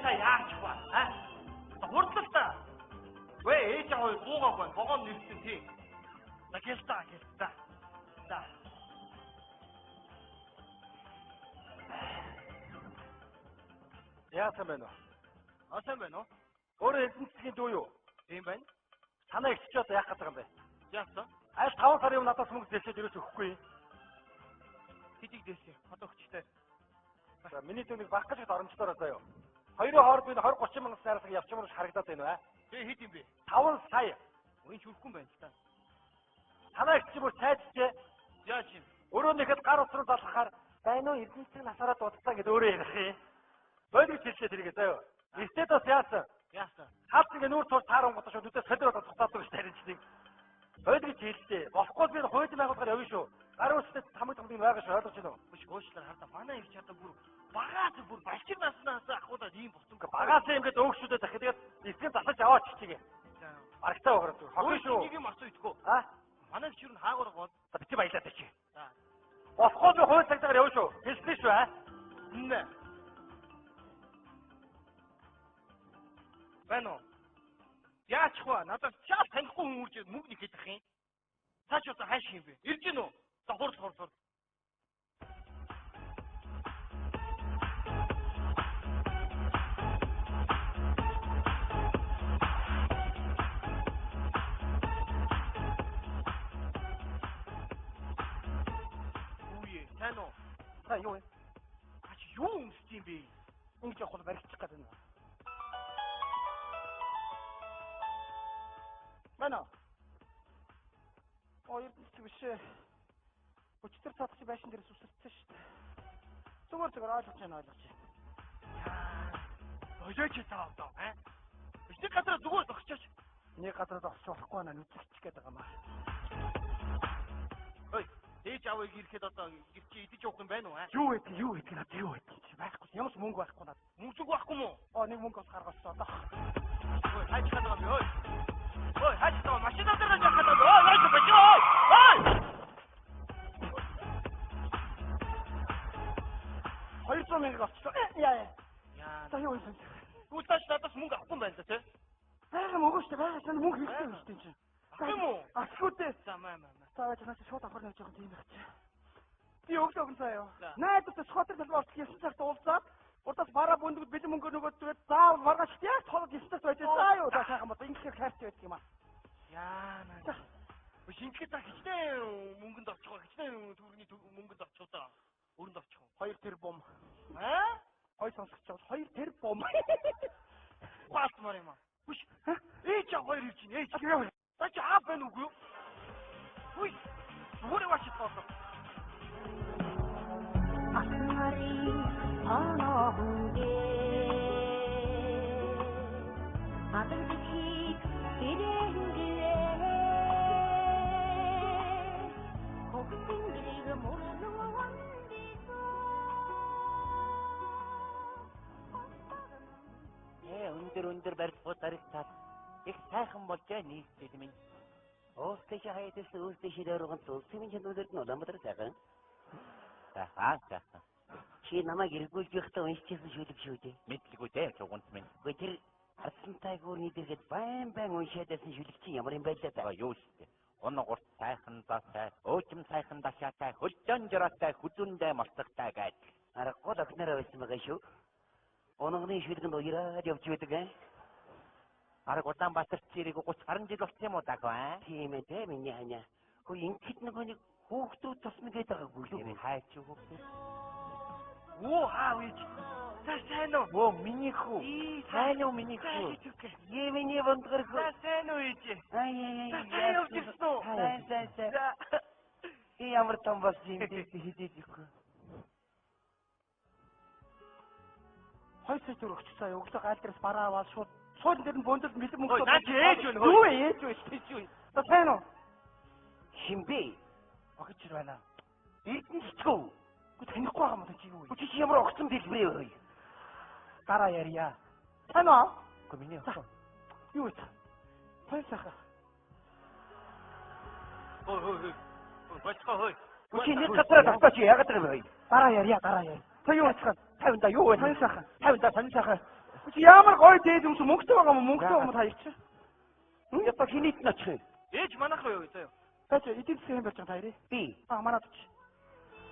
Яашаа яач ба? Хурдлаа та. Вэ ээж аваа буугаагүй богоон нэрсэн тий. Гэлтаа. За. Яасан байна уу? Асан байна уу? Өөрөө эзэнцгийн дүү юу? Тийм байна. Танаа ихч одоо яах гэдэг юм бэ? Яасан? Аль 5 сарын өмнө надаас мөнгө зэлсэж ирэж өгөхгүй. Хэдийг дэсээ. Одоо өчтэй. За миний түүнийг баг гэж оромжлоороо заяа. Хоёрын хооронд би 20-30 мянган сараас явчих юм шиг харагдаад байна уу? Бэ хэд юм бэ? 5 сая. Үн чүрхгүй байна л та. Танаа ихч бүр сайдчээ. Яач юм? Өөрөө нэхэд гар усруу залхахаар байна уу эзэнцгийн насаараа дуудсан гэдээ өөрөө ярих юм. Бойлгож хэлчихээ тэрийг заяа. Эстэд бас яасан? Яасан? Хаад ингэ нүүр туур таарангууд шүү нүдээ солиороо цуцаадаг гэж таринчдгийг. Бойлгож хэлчихээ. Болохгүй би хуулийн байгууллагаар явна шүү. Гар усруу хамаг байгаа шүү ойлгож байна уу? Биш уучлаар хардаа манай их чадаа бүр багаас бүр балчир наснаас ахуудаад ийм болсон. Багаас юм гээд өөгшүүдээ дахиад тэгээд эсгэн засаж аваач чигээ. Аргатаа өгөрөд. Хоггүй шүү. Нэг юм асуу идэхгүй. Манай их юу хаагуур гоо. Бити баялаад чи. За. Болохгүй би хууль цагтаагаар явна шүү. Хэлсэн шүү Нэ. Бано. Яач хаа надад чаа танихгүй хүн үрж мөнгө нэг хийх юм. Цаач одоо хайш юм бэ? Ирж гин үү? За хурд. Үе, тано. Та юу вэ? Ачи юу өмсч юм бэ? Ингэж явах баригчих гэдэг юм. Бано. Эрдэнэт биш. Өчтөр цаадах байшин дээрээс үсэрсэн шүү дээ. Зүгээр ойлгож байна. Ойлооч таа одоо, Өчтөр гадар зүгээр зогсооч. Нэг гадар зогсож болохгүй байна. Нүцгчих гээд байгаа маа. Ой, ээж авыг ирэхэд одоо гэрчи идэж явах юм байна уу, Юу гэдэг надад юу гэдэг чи байхгүй. Ямар ч мөнгө байхгүй надад. Мөнгө байхгүй мó? Нэг мөнгө бас гаргуулсан одоо. Ой, хайж хадаа би ой. Ой, хайж таа машина дээр жаа хадаа. Ой, хайж бачи ой. Ой! 200 мянга авчихсан. Яа. За юу юм. Гүйлташ надаас мөнгө авахгүй юм байна тий. Мөнгө шүү дээ. Сайн мөнгө хэрэгтэй юм шүү дээ чинь. Авах юм уу? Авахгүй дээ. За маа. За чанаас шууд авах нэг жоохон тийм байх чи. Би өглөө заяа. Найдад шотер талбар хийсэн цагт уулзаад урдаас бараа бүндгүүд бэлэн мөнгө нөгөөд тэгээд заав маргааш яг толгод ёстой байж заа юу за сайхан бод ингэхээр хайрч байдаг юм аа. Яа наа. Шинжлэх та хичнээн мөнгөнд орчих. Хичнээн төгрөгийн мөнгөнд орчих удаа. Өрөнд орчих. 2 тэр бом. Хой сонсогч бол 2 тэр бом. Хаалтмаар юм аа. Хүш. Ээж аа 2 ирж ийн. Ээж. За чи аа байна уу? Уй. Өөрөө бачиж тоосоо. Аснари анахунге адэнхи тэрэнгэ хогтингэрэг мөрнөөн өндөр барилгууд даригтаад их сайхан болжээ нийт минь. Өөртөө хаяадас өөртөө ширээргэн тулсын чанарууд нь уламжлал сайхан. Сайхан. Чи намайг эргүүлж явахдаа уншижсэн шүү дээ. Мэдлгүй дээ чугунт минь. Тэр хасантай гүрний дэргэд байн уншаад байсан шүлэг чинь ямар юм байлаа даа юу шүү дээ. Оногорт сайхан дасай, өчм сайхан дашаатай, хөлжөн жараатай, хүзүндээ малцагтай гэж. Аргагүй охинороо байсан байгаа шүү. Оногны шүлгэнд уяраад явж байдаг Арга Улаанбаатар чирийг 30 гаруй жил болсон юм уу даа. Тийм ээ те миний ханя. Хөө ингэхэд нэг хүүхдүүд тусна гэдэг байгаагүй л хайч хүүхдүүд. Оо аав ээж. Сайн уу? Оо миний хүү. Сайн уу миний хүү? Миний бондгор хүү. Сайн уу ээж? Ай. Сайн уу гэсэн үү? Сайн. Ямар том бас юм хийдэж ихгүй. Хой цаг төр өгч цаа өглөө гаал дээрээс бараа аваад шууд суулын дээр нь бөндөл мэлэн мөнгө. Наа чи ээж байна. Юу ээж вэ? Тийч. За сайн уу? Химбэ? Огч байна. Эрдэнэчгүй. Танихгүй байгаа юм чи юу вэ? Чи ямар огцом дэлбэрээ вэ? Дараа ярья. Сайн уу? Гэхдээ миний огцом. Юу вэ? Сайн сайхан. Ой. Бачхаа. Чи нэг газар татаж яагаад юм бэ? Дараа ярья. Та юу вэ? 50 юу вэ? Сайн сайхан. Ямар гоё дээд юмш мөнгөтэй байгаа юм мөнгөтэй юм та ич. Одоо хинийт нь очих юм? Ээж манайх руу юу заяа. Таач эдийн засгийн юм болж байгаа таярий. Би. Манад ч.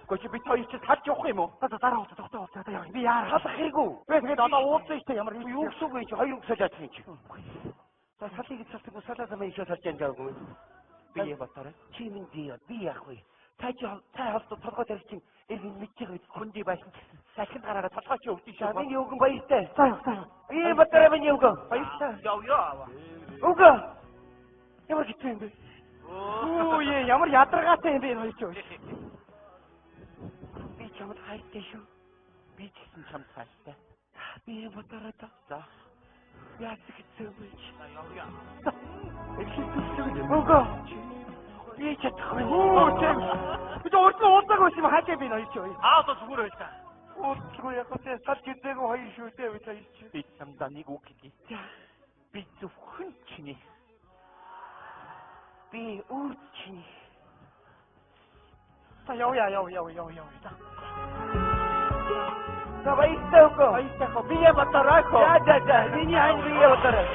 Гочи бид хоёр ч салж явах юм уу? Дараа уусаа тогтоо уусаа яа. Би яарах. Салах хэрэггүй. Тэгээд одоо ууцсан штэ ямар юу гэсүгүй чи хоёр өсөж яах юм чи. За салыг салдаг усалаа замын ишээ салж яагүй. Би батараа. Чи минь би яах вэ? Цай холт толгой дээр чинь эргэн мэдчихээ хүндий байсан. Сахин гараараа толгой чи өвдөж шаа. Миний өгөн баяртай. За. Би батараа миний өгөн. Баяртай. Яа. Өгөө. Ямар хэцүү юм бэ? Оо ямар ядаргаатай юм бэ энэ хоёр ч. Би чамд хайртай шүү. Би ч гэсэн чамд хайртай. Би батараа та. Яац хэцүү бэ? Яа. Өгөө. Би чадахгүй. Оо тийм. Би урд нь уулзаагүй байсан юм хаашаа би хоёр ч. Одоо зүгээр байлаа. Уулзгүй яг тэ салж үзээгүй хоёр шүү дээ би хоёр ч. Би чамдаа нэг үг хэлье. Би зөвхөн чиний. Би өөр чиний. За яв. За баяртай өгөө. Баяртай бие батараа. За. Миний хань бие батараа.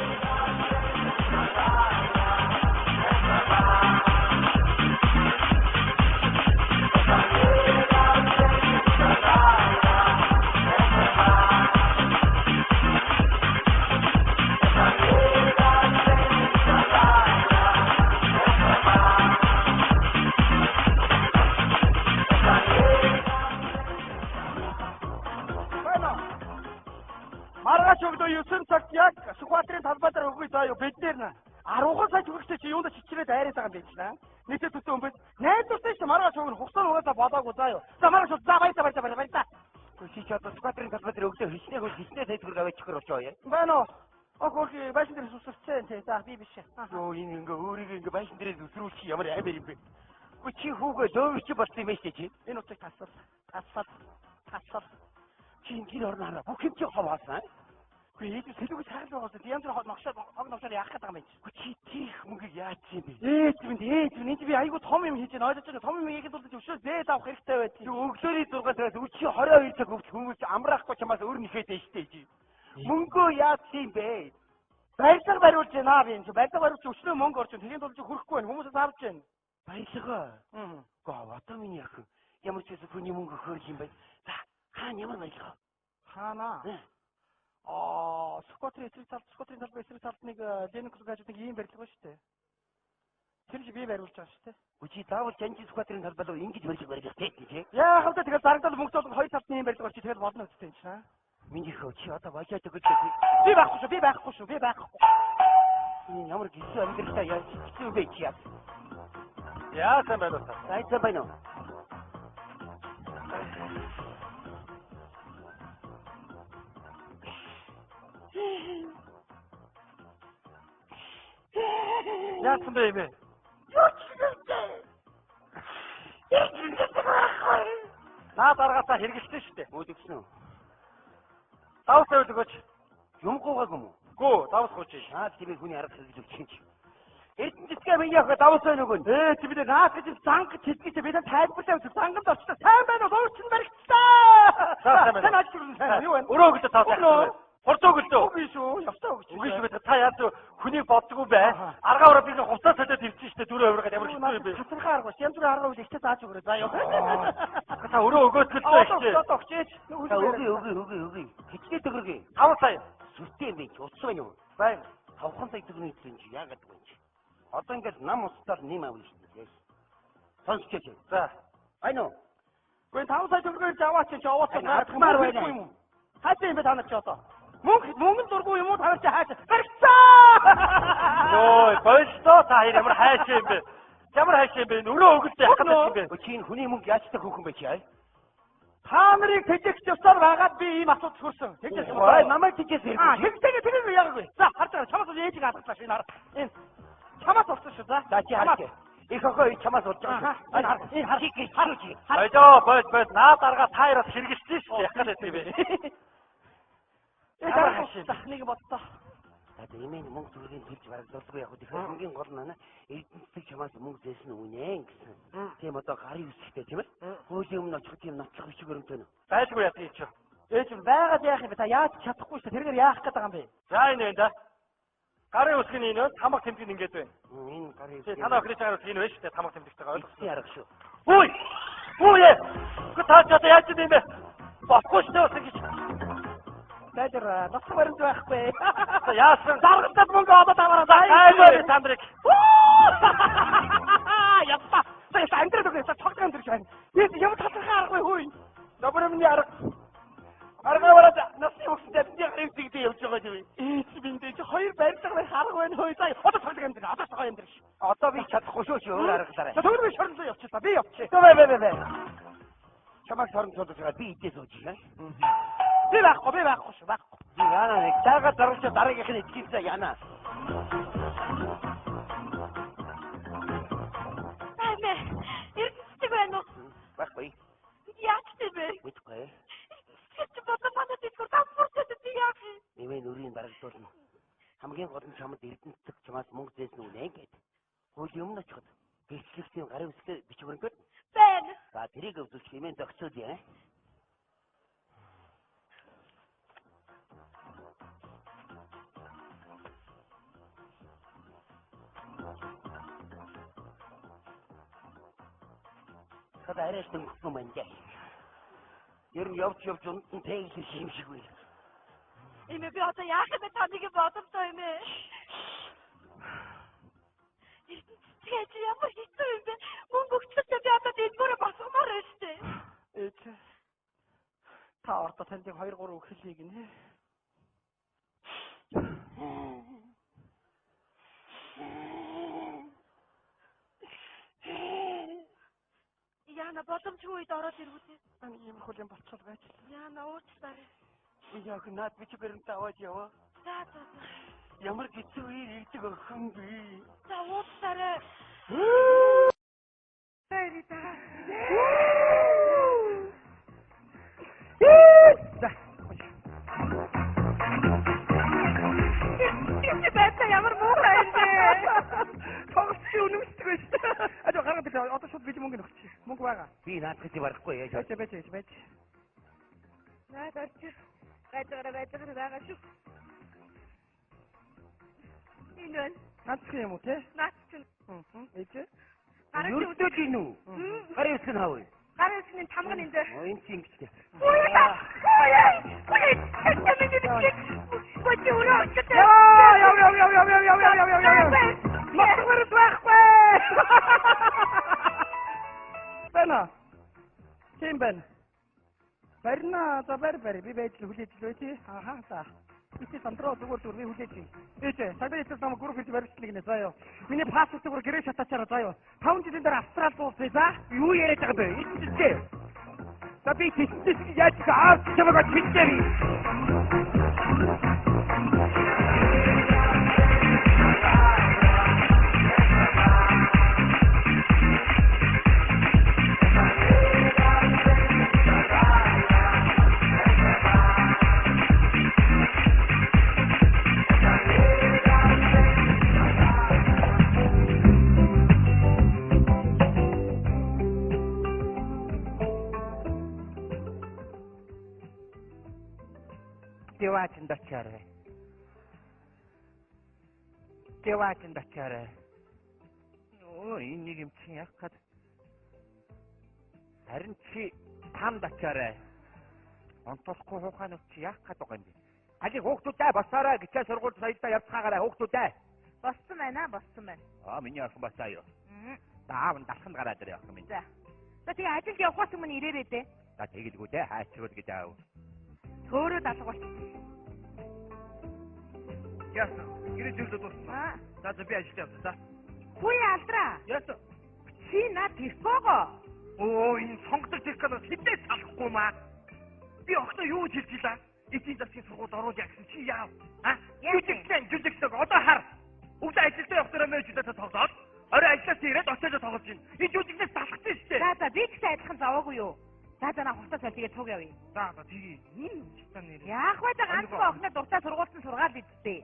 Маргааш өгдөө 9 цагт яг Сүхбаатарын талбай дээр өгөө заяа бид нэр 10 сая төгрөгтэй чи юунд чичрээд айраад байгаа юм бэ чи наа. Нийтэд төсөө юм бэ? Найдвартай чи маргааш өгнө хугацаа угаасаа болоогүй заяа. За маргааш за баярлаа. Чи ч одоо Сүхбаатарын талбай дээр өгдөө хичнээн сая төгрөг аваач чихэр очоо яа. Байна уу? Окей, байшин дээр сүсэрчээ тий. За би биш. Йоо энэ ингээ өөрийгөө ингээ байшин дээрээ зүсрүүлчих ямар амар юм бэ? Гү чи хүүгээ дөөвч болсон юм шүү чи. Энэ утгыг тасал. Чи энэ орноо бүх юм чи хаваасан. Гэхдээ ээж сэлүүг цаагаад байгаас янз бүр ногшоод яах гэдэг юм бэ? Чи тийх мөнгөийг яаж юм бэ? Ээж минь би айгу том юм хийж байна. Ойлгож байна. Том юм хийхэд бол өшөө зээд авах хэрэгтэй байт. Өглөөний 6 цагаас өчигдөр 22 цаг өвч хүмүүс амраахгүй чамаас өөр нэхэд дэжтэй чи. Мөнгөө яаж юм бэ? Баярлаг бариулж байна би энэ. Баярлаг бариулж өчнөө мөнгө орж байна. Тэгийн тулд хүрхгүй байна. Хүмүүсээс авч байна. Баярлага. Гаавата миний ах. Ямар ч зүйл хүний мөнгө хөөрх юм бэ? За, хаана ямар баярлага? Хаана? Сүхбаатарын эсрэг талд нэг Ленинг гажууд нэг ийм барилга байна шүү дээ. Тэр чи би бариулж байгаа шүү дээ. Үчи заавал Жанжи Сүхбаатарын талбай руу ингэж барилга тий. Яа хавтаа тэгэл зарагдал мөнгөд хоёр талд ийм барилга болчих тэгэл болно үстэй юм чинь. Миний хөө чи одоо бачаад өгч би байхгүй шүү. Энэ ямар гисүү амьдралтай яаж хэцүү бэ чи яа. Яасан байна уу? Сайхан байна уу? Яасан бэ юм? Наа даргаасаа хэрэгэлсэн шүү дээ. Өөдөгсөн үү? Давс өгөөч. Юм гоогагүй юм уу? Гүү, давс гооч. Тийм хүний арга хэрэгж өгч юм чи. Эрдэнэсгээ миний яах давс өгөн. Чи бид наас гэж занг чидгийч бид тайлбарлаа занганд очсон. Сайн байна уу? Өөрчлөн баригдсан. Сайн байна. Сайн юу байна? Өрөө өгдөө таа. Хурцоо өгдөө. Үгүй шүү. Явтаа өгч. Үгүй шүү. Та яаж хүнийг боддгоо бай. Аргаараа би хувцас садад ирчихсэн шүү дээ. Дөрөв авиргаад ямар хэцүү юм бэ? Хасархаа арга ш. Янз бүрийн арга үйл ихтэй зааж өгөрөө. За яа. Та өрөө өгөөдгөлтэй шүү. Огчээч. Үгүй. Хичнээн төгрөг. 5 сая. Сүртэй юм бэ? Утсан байна уу? Бай. 5 сая төгрөгийн чинь чи яагаад вэ чи? Одоо ингээд нам устдаар нэм авна шүү дээ. Сонсч. За. Айно. Гүн 5 сая төгрөгийг аваач чи овоосоо наадмаар байна юм. Хаач юм бэ та нар чи одоо? Мөнгө дургүй юм уу та нар чи хаач? Баригцаа! Йоо, болсоо та хоёр ямар хайш юм бэ? Ямар хайш юм бэ? Өрөө өгөлтэй хахад юм бэ? Чи энэ хүний мөнгө яаж та хөөхөн бэ чи аа? Та нарыг тэжээх ёсоор байгаад би ийм асуудал хүрсэн. Тэгээс юм аа намайг тийчээс хэрэг. Тэгээ яагаад вэ? За харж байгаа чамаас ээжийг алгачлаа шинэ хар. Энэ чамаас орсон шүү за. За чи хараа. Их охоо чамаас болж байгаа. Энэ хар. Баяжоо, бод наа дарга таараас хэрэгэлсэн шүү дээ. Яхаад байт юм бэ? Нэг бодтоо. За эмээ мөнгө зүргийн төлж барагдуулгүй яг тэгэхээр хамгийн гол нь эдэнцэг чамаас мөнгө зээсэн үнэ гэсэн. Тийм одоо гарын үсгтэй тийм ээ. Хөөлийн өмнө очих тийм нотлох биш өрөмтөн. Байлгүй яа тийч. Ээж нь байгаад яах юм бэ? Та яаж чадахгүй шүү дээ. Тэргээр яах гээд байгаа юм бэ? За энэ энэ да. Гарын үсгийн энэ тамга тэмдэг ингээд байна. Энэ гарын Тий танаа охины цагаар энэ байна шүү дээ тамга тэмдэгтэйгээ ойлгосон. арга шүү. Үй! Үй! Гү таач одоо яаж ийм бэ? Баггүй шүү дээ гэж. Дайдэр насны баримт байхгүй. Яасан? Даргалтад мөнгө аваад аваараа. Аймаар тандрыг. Япа. Сая амдраад өгөөс цогцоо амдрч байна. Би юм татхаа аргагүй хөөе. Добрэмний арга. Арга бараад насны өгсөд би гарыг зигдээ явж байгаа юм. Ээч биндээ чи хоёр барилгыг харах байна хөөе. Сая одоо цогцоо амдрч. Одоо цогцоо амдрч. Одоо би чадахгүй шүү чи өөр аргалаарай. Тэгвэл би шорондоо явчихлаа. Би явчих. Бэ. Чамайг сорон цодож би идээ сууж байна. Би байхгүй шүү. Байхгүй. Яна нэг цаага зарч дараагийнх нь итгэжээ яна. Амэ. Ирдэг байна уу? Байхгүй. Яач тийм. Мэдгүй. Чи бодсон манай дискор тампурчод яах юм? Нэмээ нүрийн дарагдуулна. Хамгийн гол нь чамд эрдэнэ цэг чамаас мөнгө зээсэн үү нэ гэд. Хөл юм очиход. Бичлэгтийн гарын үсгээр бичвэрнэд. Байна. За тэрийг өвдөх хэмээн зогсоод яа. Хад арайш тэмхсэн юм даа. Ер нь явж унтан тэглэх юм шиг үйл. Эмээ би одоо яах вэ? Таныг бодомтой юм ээ. Тэгээд ямар хэцүү юм бэ? Мөнгө өгчөөд би одоо дэлгүүрээ босгомоор байна шүү дээ. Ээж. Та ордо танд 2-3 үг хэлье гинэ. Яна бодомжгүй үед ороод ирвүтээ. Ани юм хөл юм болчиход байж. Яна уучлаарай. Яг наад бичвэрнээ аваад яваа. За. Ямар хэцүү ирдэг охин би. За уучлаарай. Эрита. Чи байтаа ямар муухай юм бэ? Тоглож үнэмшдэг байж. Одоо гаргаад ирээ. Одоо шууд бид мөнгө өгч. Мөнгө байгаа. Би наадах чи барахгүй яа. Байж. Наадах. Гайдагаараа байгаа шүү. Энэ Наадах юм уу те? наач чинь. Ээж. Юрдөө гин үү? Гарын үсгэн хав уу? Гарын үсгийн тамга нэндэ. Ой чи ингэжтэй. Ой. Чи ураа очтой. Яв. Махвар байхгүй. Бана. Тим бан. Барина за бар би байж хүлээж л байти. Аха за. Ити сандроо зүгээр би хүлээж. Ээж сая ихтэй самаа гүрх хийж барьчихлаа гинэ заяа. Миний паспорт зүгээр гэрээ шатаачаараа заяа. 5 жилийн дараа австрал дуусна за. Юу яриад байгаа бэ? Ичтэй. За би тийч яаж гаас чамайг чичээри. Девачин дачаарай. Оо энэ нэг юм чи яах гээд. Харин чи там дачаарай. Онцлохгүй хууханыг чи яах гээд байгаа юм бэ? Али хүүхдүүдээ босоорой гिचээ сургууль соёлдоо явцгаагаарай хүүхдүүдээ. Боссон байна. Миний охин басаа юу? Даав нь далханд гараад ирээ охин минь. За тэгээ ажилд явахаас өмнө ирээрээ дээ. За тэгэлгүй дээ хайчрууд гэж аав. Төөрөө далга бол. Яасан? Гэрээ зөвлөд дуусна. За би ажилд явсан за. Хүй алдраа. Яасан? Чи над тэрхгоо. Оо энэ сонгодог техникаас хитээ салахгүй маа. Би охтоо юу хэлж илаа? Эцсийн засгийн сургуульд оруулъя гэсэн чи яав? Жүжигчтэй одоо хар. Бүгд ажилдаа явахтараа мэж тоглоод орой ажлаас ирээд очиод тоглож байна. Энэ жүжигчнээс салах чинь шүү дээ. За би ч адилхан заваагүй юу? За на хурцаа цалигээ туг явъя. За тгий. Читан нэр. Яах вэ ганцхан охиноо дуртай сургуульд сургаал идтээ.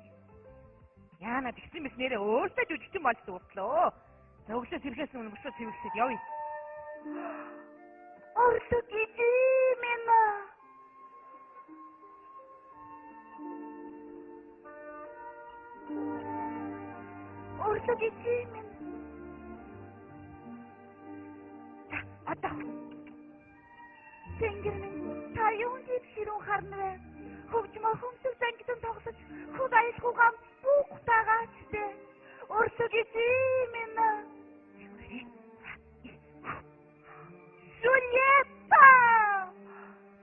Яана тэгсэн мэт нэрээ өөртөө жүжигчин болж дурдлоо. Зөвлөс ирэхээс өмнө бүсээ цэвэрлээд явъя. Орлог идэмэна. Өрлөг эзэн минь. За, одоо. Тэнгэр минь, та юунд ширүүн харна вэ? Хөгжмөө хөмсөг зангидсан тоглож, хөг аялгүйгаан бүхтаагач дээ. Өрлөг эзэн минь. Жулиетта!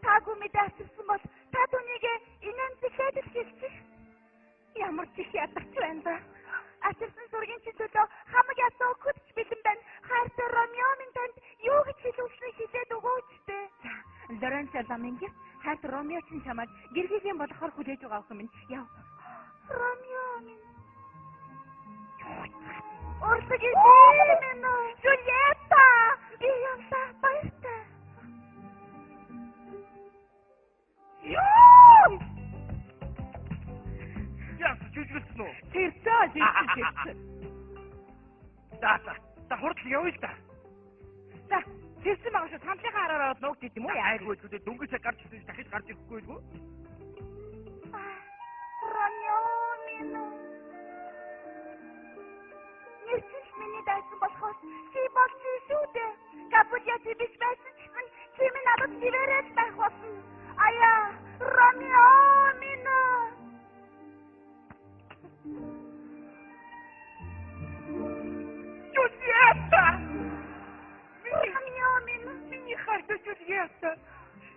Таагүй мэдээ авчирсан бол та түүнийг инэн зэхээд л хэлчих. Ямар ч их ядарч байна да. Авчирсан зургийн чинь төлөө хамаг ятаа өгөхөд ч бэлэн байна. Хайртай Ромео минь танд юу гэж хэлүүлснийг хэлээд өгөөч дээ. За, Лоренцо Ламинги хайртай Ромео чинь чамайг гэргигийн болохоор хүлээж байгаа охин минь. Яв. Ромео минь. Өрлөг эзэн минь. Жулиетта! Би явлаа баяртай. Ёо! Яа, жүжиглсэн үү? Тэрцээ. За, хурд явъя л да. За, тэрсэн байгаа шүү. Самлынхаа хараараа нуугд идэм үү? Айгүй зүдээ дөнгөж гарч ирсэн дахиж гарч ирэхгүй юу? Ромео минь. Нэрчилж миний дайсан болохоос чи болж шүү дээ. Капулиа чи биш байсан ч гэсэн чи минь надад хിവэрэл байх болсон. Аяа, Ромео минь. Жулиетта! Ромео минь. Миний хайртай Жулиетта.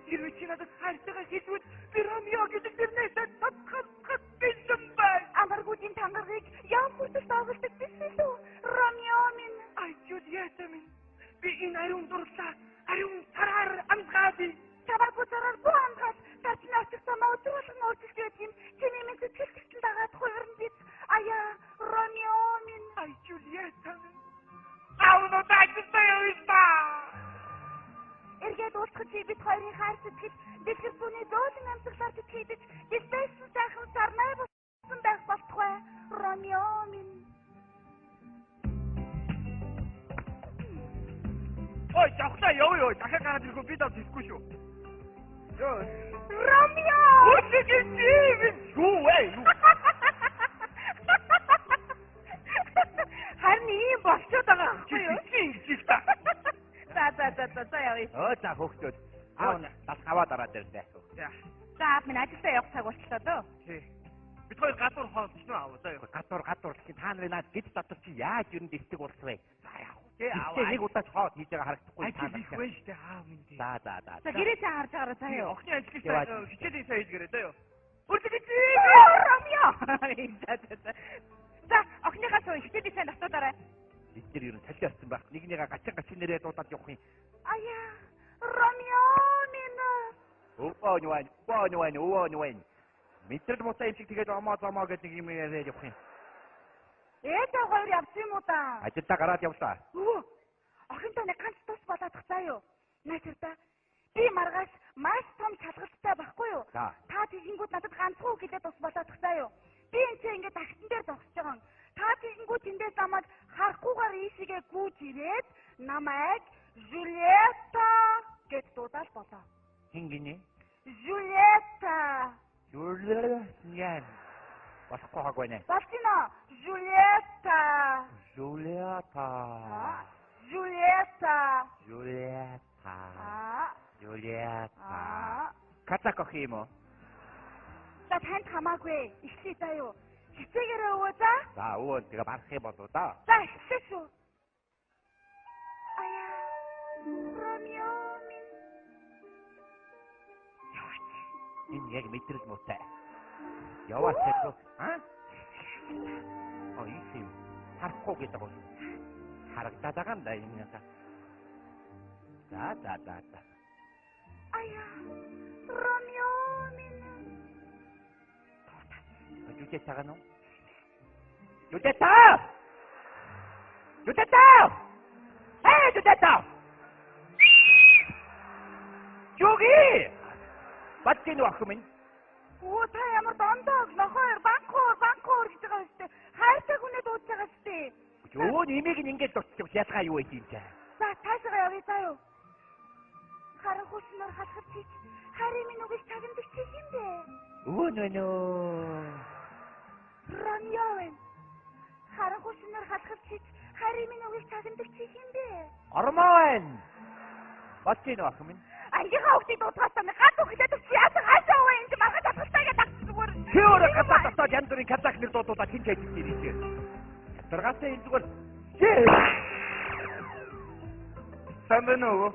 Хэрвээ чи надад хайртайгаа хэлвэл би Ромео гэдэг нэрнээсээ татхад бэлэн бай. Амаргуудын тангарыг яв хүртэл тоглолдог биш үү? Ромео минь. Ай, Жулиетта минь. Би энэ ариун дурлаа. Ариун цараар амсгаади. Чамайг бүзараар буу амгаас тачны очиж самаа өдрөөлөн нууцж байт юм. Чиний минь сэтгэлдсэн дагаад хувирн биз. Аяа, Ромео минь. Ай, Жулиетта минь. Аавно тагстай юуста. Эргээд уулзах чи бид хоёрын хайр сэтгэл дэлгэр бүний зөөлөн амьсгалаар тэтгэж дэвсэн сайхан сарнай болсон байх болтугай. Ромео минь. Ой, явахлаа явъя. Дахиад гараад ирэхгүй би даа тэсгүй шүү. Ёо. Ромео! Өрлөг эзэн юу вэ? Харин ийм болчиход байгаа байхгүй юу? Чи ингэж их та. За явъя. За хөөхтөд. Аав нас хаваа дараад ирлээ. За аав минь ажилдаа явах цаг болчихлоо дөө. Тий. Бид хоёр гадуур хоолчихно аав. За яваа. Гадуур гэх та нарын наад гид дотор чи яаж юу дэстэг болсон вэ? За яах вэ? Тий аав. Нэг удаач хоол хийж байгаа харагдахгүй та нар. Их вэ штэ аав минь тий. За. За гэрээ цаа харж байгаараа заяа. Охны ажлыг хичээлийн сайн хийлгэрээ заяа. Өрлөг эзэн. Ромео. За охныхаа суу хичээлийн сайн давтуулаарай. Бид нар ер нь цалин авсан байх. Нэгнийгээ гачин нэрээ дуудаад явах юм. Аяа, Ромео минь. Өвөө. Мэдрэл муутай юм шиг тэгээд омоо гэдэг нэг юм яриад явах юм. Ээжээ хоёр явж юм уу да? Ажилдаа гараад явлаа. Өвөө. Охинтой нэг ганц тус болоодох заа юу? Наачирта. Би маргааш маш том шалгалттай байхгүй юу? За. Та тийгингүүд надад ганцгүй гэлээ тус болоодох заа юу? Би энэ чинь ингээд агтан дээр зогсож байгаа. Та тийгингүүд тэндээс намайг харахгүйгээр ийшээгээ гүйж ирээд намайг Жулиетта гэж дуудаад болоо. Хин гинэ? Жулиетта. Яан. Болохгүй хаг байна. Балтино, Жулиетта. Катак ах юм уу? За танд хамаагүй. Ихлээ заа юу? Хичээгээрээ өвөө за. За өвөө тэгээ барах юм болоо да. За ихлээ шүү. Аяа. Ромео минь. Энэ яг мэдрэл муутай. Яваач. Ийм харахгүй гэдэг бол харагдаад байгаа юм да энэ юм. За. Аяа. Ромео минь. Юутэй цагаан уу? Юутай! Хей, юутай! Юуги! Баттин ах минь. Оо та ямар дондоо нохоор банкор гэж байгаа юм шүү дээ. Хайртай хүнээ дуудаж байгаа шүү дээ. Юу нэмийг ингэж дутчих ялгаа юу вэ юм те. За таашаа явъя заа юу. Харин хүснээр хатгах чиг. Харин минь үгүйс цагандаг чиг юм бэ. Өвөө нөө. Ромео. Харанхуй шинээр халахад чиж харин минь үгийг цагнадаг чи хин бэ? Ормоо байна. Бат чинь ах минь. Ангийнхаа үгтийг дуусгаасаа гад үхлээд чи яасан хаашаа уу энэ маргаж атгалтайгаа дагчих зүгээр. Чи өөрөө гадаадаа янз бүрийн казах нэр дуудуулаад хин ч ажиж ирэх юм. Даргаасаа энэ зүгээр. Сан бэ нөө?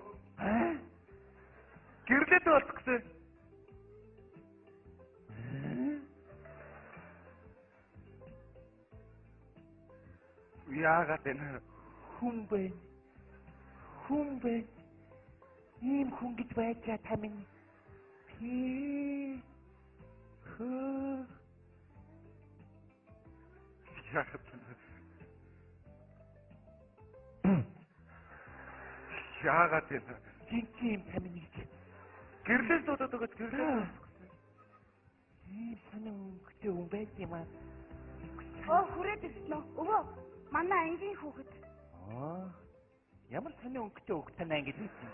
Гэрлээд болох гэсэн. Яагаад энэ хүн бэ? Ийм хүн гэж байж та минь. Яагаад энэ тийм та минь гэж гэрлээс дуудаад өгöd гэрлээ. Ийм санаа өнгөтэй хүн байж юм аа. Хүрээд ирсэн үү? Өвөө, манай ангийн хүүхэд. Ямар санаа өнгөтэй хүүхэд тань ингэж хэлсэн.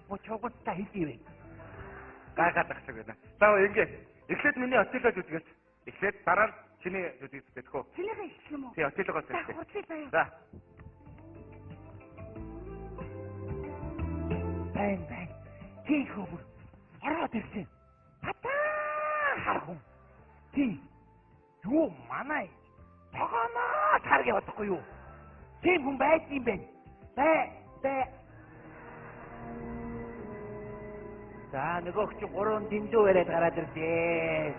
Чогтаа хийдивэ. Гаагаад ахсаг байна. За ингэ. Эхлээд миний отелоо зүтгэж. Эхлээд дараа нь чиний зүтгэж тэтгэв. Чинийхээ ихлэх юм уу? Тий, отелоо зүтгэж. За, хурцлаа заяа. За. Байн. Тий хөвөр. Ороод ирсэн. Харахун. Тий. Юу манай. Тогооноо таргэ бодохгүй юу? Тийм хүн байж юм бэ? Бэ. За нөгөөх чи 3 дэндүү яриад гараад ирдээ.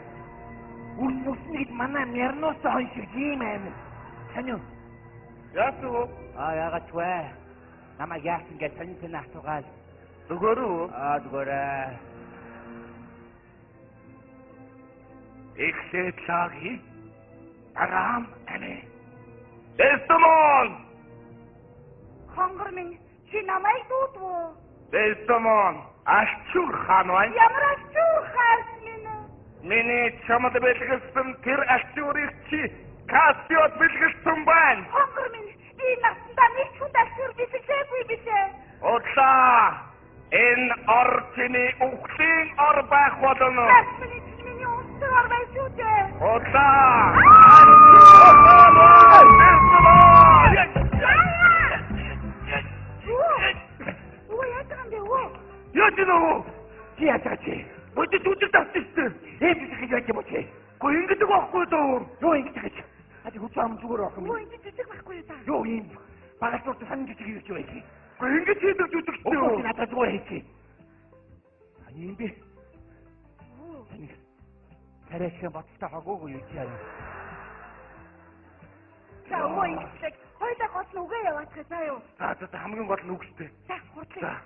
Үснэ гэж манай мярнуус хоншиж юм аим. Саню. Яасуу? Яагаад вэ? Намайг яасан гэж тань асуугаал. Зүгээрөө? Зүгээрээ. Эхлээд лаги. Арам ане. Эстомон! Хонгор минь чи намайг дуудвуу. Эстомон! Ашчур хаан байна. Ямар ашчур хаан минь? Миний чамд бэлгэлсэн тэр ашчурыг чи Каспиот бэлгэлсэн байна. Хонгор минь энэ насандаа нэг ч ашчур бэлгэлээгүй бишээ. Одлаа! Энэ орчны ухлын ор байх болно. Миний устдэр ор байж үү дээ. Одлаа! Яатиноо? Яатаач. Бодит үдэр тавчсан. Энд жижиг яаж юм бэ? Гоо ингэдэг байхгүй дөө. Юу ингэдэг гэж? Хати хүчээр зүгээр ах юм. Юу ингэ жижиг байхгүй юу та? Юу юм? Багасурт сан жижиг гэж байх. Гоо ингэж хийдэг үдэр. Оо надад зүгээр хийчих. Ани би. Ани. Тарэхээ баттай хагуугүй юу чаа. За өө ингэдэг. Хоёлаа гол нь үгээ яваачих заа юу. За хамгийн гол нь үгстэй. За хурдлаа.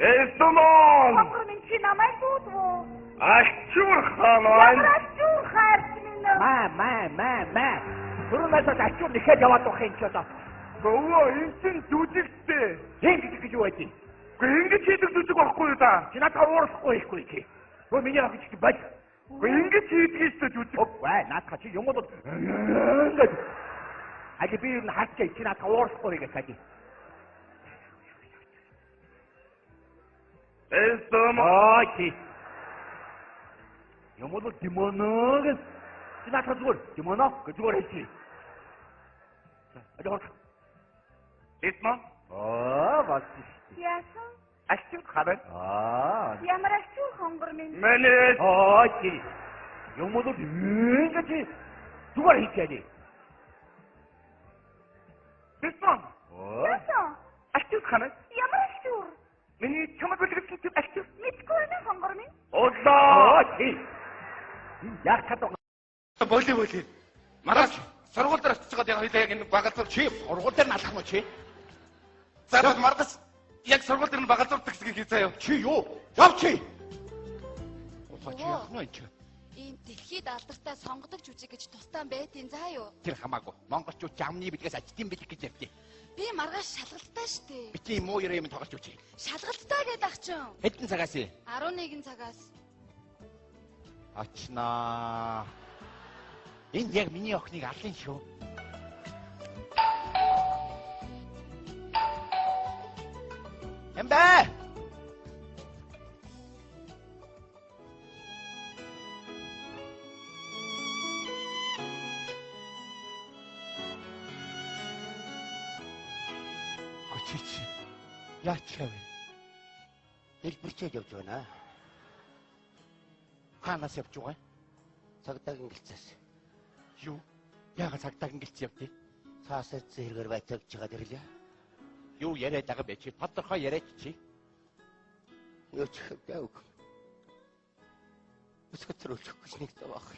Эстомон! Хонгор минь чи намайг дуудвуу. Ашчур хаан байна. Ашчур хаан минь. Маа. Түрүүнээс ашчур нэхэд яваад байх юм ч одоо. Гоо энэ чинь зүжигтэй. Ингэж гэж юу байдیں۔ Гоо ингэж хийдэг зүжиг байхгүй юу та? Чи надад уурахгүй ихгүй чи. Гоо миний агч чи бай. Гоо ингэж хийдгийс зүжиг. Ваа наадах чи юм бол ингэж. Аги би энэ хатчаа чи надад уурахгүй гэж хади. Эстомон! Юм бол демоног. Чи надад зүгээр демоног гэж зүгээр хэлчих. Адилхан. Эстомон? Бас. Яасан? Ашчур хаваа. Ямар ашчур хонгор минь? Мэнэ. Чи. Юм бол ингэж зүгээр хэлчихээ. Эстомон. Яасан? Ашчур хаваа. Ямар ашчур? Миний чамд үлгэрсэн чи ашчур. Мэдгүй байна хонгор минь. Одлоо. Чи. Яг чадах. Боли. Маргааш сургууль дээр очиж байгаа яг энэ багалзуур чи сургууль дээр налах нь чи. За маргааш яг сургууль дээр багалзуур төгсгий хий заяа. Чи юу? Яв чи. Утаа чи яах нь чи? Ийм дэлхийд алдартай сонгодог жүжиг гэж тусдаан байдیں۔ Заа юу? Тэр хамаагүй. Монголчууд жамны бэлгээс ажтын бэлэг гэж ярьдیں۔ Би маргааш шалгалттай штэ. Бити муу ярэ юм тоглож үчи. Шалгалттай гэдэг ахчин. Хэдэн цагаас? 11 цагаас. Ачнаа. Энэ яг миний охиныг алын шүү. Эмбэ. Чи яачаа вэ? Дэлбэрчээд явж байна. Хаанаас явж байгаа? Цагдаагийн гэлцээс. Юу? Яагаад цагдаагийн гэлц явдгийг? Цаасаа зэрэгээр байтагч байгаа дэрлээ. Юу яриад байгаа бэ чи? Тодорхой яриач чи. Юу ч хэвдээ. Өсгөтөр өчөх гэж нэг зав ах.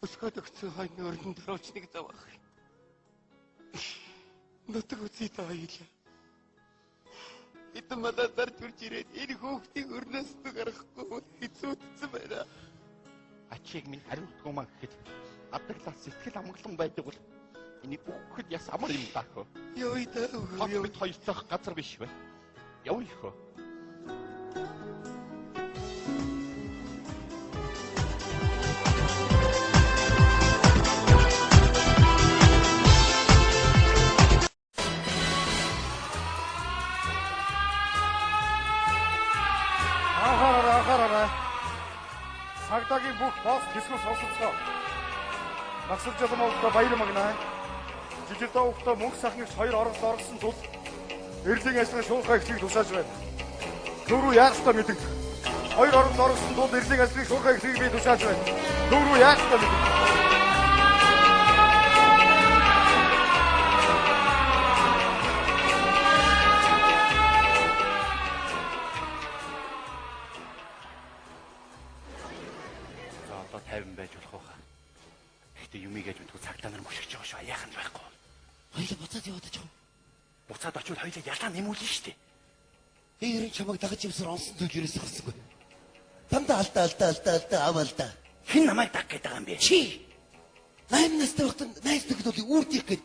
Өсгөд өгсөн хойны өрнөнд рууч нэг зав ах. Нутаг үзий тааяла. Эдэн мадаа зарж үрж ирээд энэ хүүхдийн өрнөөс нь гарахгүй хэцүүдсэн байна. Ачиг минь хариултгүй маа гэхэд адаглаас сэтгэл амгалан байдаг бол энийг бүхэд яс амар юм даах. Юу идэ? Бид хоёр цах газар биш вэ? Явъя хөө. Цагдаагийн бүх бос хэсгүү сонсоцгоо. Насал жоломоодоо баяр магнаа. Жижиг доогтой мөнх сахныг хоёр оролт орсон тул эрлийн ажлын шуурхай ихийг тусааж байна. Төв рүү яах ёстой мэддэг. Хоёр оролт орсон тул эрлийн ажлын шуурхай ихийг би тусааж байна. Төв рүү яах ёстой мэддэг. Байж болох уу? Гэхдээ юмыг гэж мэдгүй цагдаа нар мөшгөж байгаа шүү. Яах нь байхгүй. Хоёул буцаад яваад очих. Буцаад очивол хоёул ялаа нэмүүлнэ шүү дээ. Eerin чамайг дагаж явсаар онсон зүйл юрээс гарсангүй. Дандаа алдаа аваалда. Хэн намайг даг гэдэг юм бэ? Чи. 8 настай байхдаа найз нөхөд бол үүрдих гээд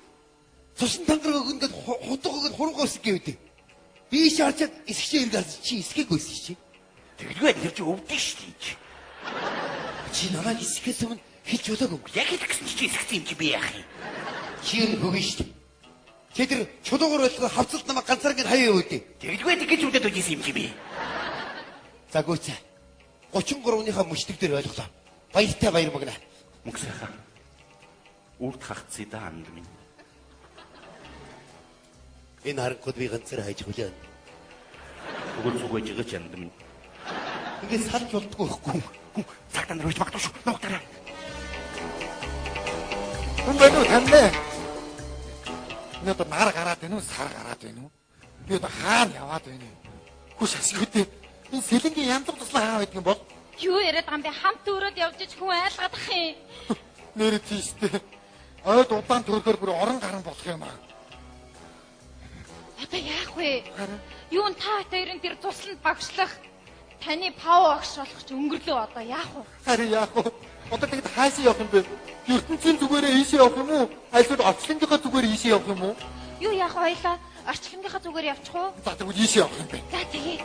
цусан тангараг өгнөд хутгыг хуруугаас гээвдээ. Би шаарчаад эсгчээр гарч чи эсгээгүйсэн чи. Тэгэлгүй тэр чи өвдөн шүү дээ. Чи намайг эсгэхээс өмнө хэлж болоогүй. Яг л гэсэн чи эсгэсэн юм чи би яах юм? Чи юу хөгөн шүү дээ. Чи тэр чулуугаар байлгүй хавцалт намайг ганцаар ингэ хаяа өөдөө. Тэгэлгүй тэгэж үдээд үжсэн юм чи би. За гүйцээ. 33-ныхаа мөчтөг дээр ойлголоо. Баяртай баяр магнаа. Мөнгө сайхан. Үрд хагцъя да анд минь. Энэ харангууд би ганцаар хайж хүлээн. Өгөл зүгэж өгч анд минь. Ингээд салж болдгоо байхгүй. Цагдаа нар үж магтуу шүү. Нуугтараа. Өнөөдөр тандаа. Өнөөдөр нар гараад байна уу, сар гараад байна уу? Би одоо хаана яваад байна вэ? Хүш асгүйтэй. Энэ сэлэнгийн янзлаг туслаа хаа байдаг юм бол? Юу яриад байгаа юм бэ? Хамт өрөөд явж ич хүн айлгадах юм. Нэр тийштэй. Ойд удаан төрлөөр бүр орон гарan болох юм аа. Одоо яах вэ? Юу н та хоёрын тэр тусланд багшлах таны пав агш болох ч өнгөрлөө одоо яах вэ? Харин яах вэ? Одоо тэгэд хаашаа явах юм бэ? ертөнцийн зүгээрээ ийшээ явах юм уу? Эсвэл орчлонгийнхаа зүгээр ийшээ явах юм уу? Юу яах байлаа? Орчлонгийнхаа зүгээр явчих уу? За тэгвэл ийшээ явах юм бэ. За тэгээ.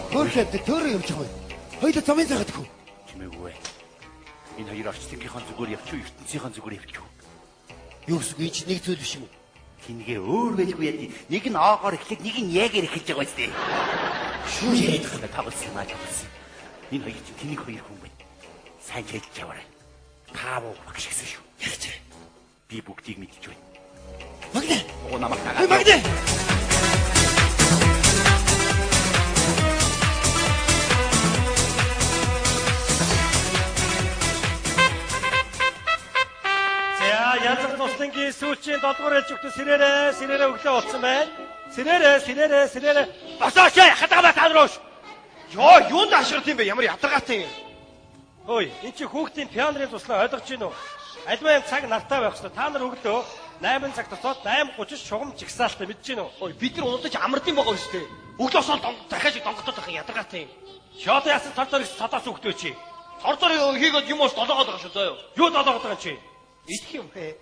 Хөрхөд төрөө явж байгаа юм. Хоёул замын цагт хөө. Чимээгүй. Энэ хоёр орчлонгийнхаа зүгээр явчих уу, ертөнцийнхаа зүгээр явчих уу? Юу гэсэн энэ ч нэг зүйл биш юм уу? Тингээ өөр байлгүй яа. Нэг нь оогоор эхлээд нэг нь яагаар эхэлж байгаа үстэй. Шүү яриад байгаа тавсан маа тавсан. Энэ хоёр чинь тэнийг хоёр хүн байна. Сайн хэлж яваарай. Таав багш гэсэн шүү. Яг ч. Би бүгдийг мэдж байна. Магнаа. Оо намайг тагаа. Магнаа. Янзлаг туслангийн сүүлчийн 7 дугаар ээлж өгтө сэрээрээ өглөө болсон байна. Сэрээрээ. Босооч хатагаа таанрууш. Йоо, юунд ашиглах юм бэ? Ямар ядаргаатай юм. Хөөе, эн чи хүүхдийн пианрын туслаа ойлгож байна уу? Альва юм цаг нартай байх хэрэгтэй. Та нар өглөө 8 цаг тосоод 8:30 шугам жигсаалтай мэдэж байна уу? Ой, бид нар унтаж амардын байгаа юм шүү дээ. Өглөө сол дахиад донготоод байх ядаргаатай юм. Шоото яасан цорцоор их цодоос өгтөө чи. Цорцоор хийгээд юм уус долоогоод байгаа шүү заяа. Юу долоогоод байгаа чи? Идэх юм бэ?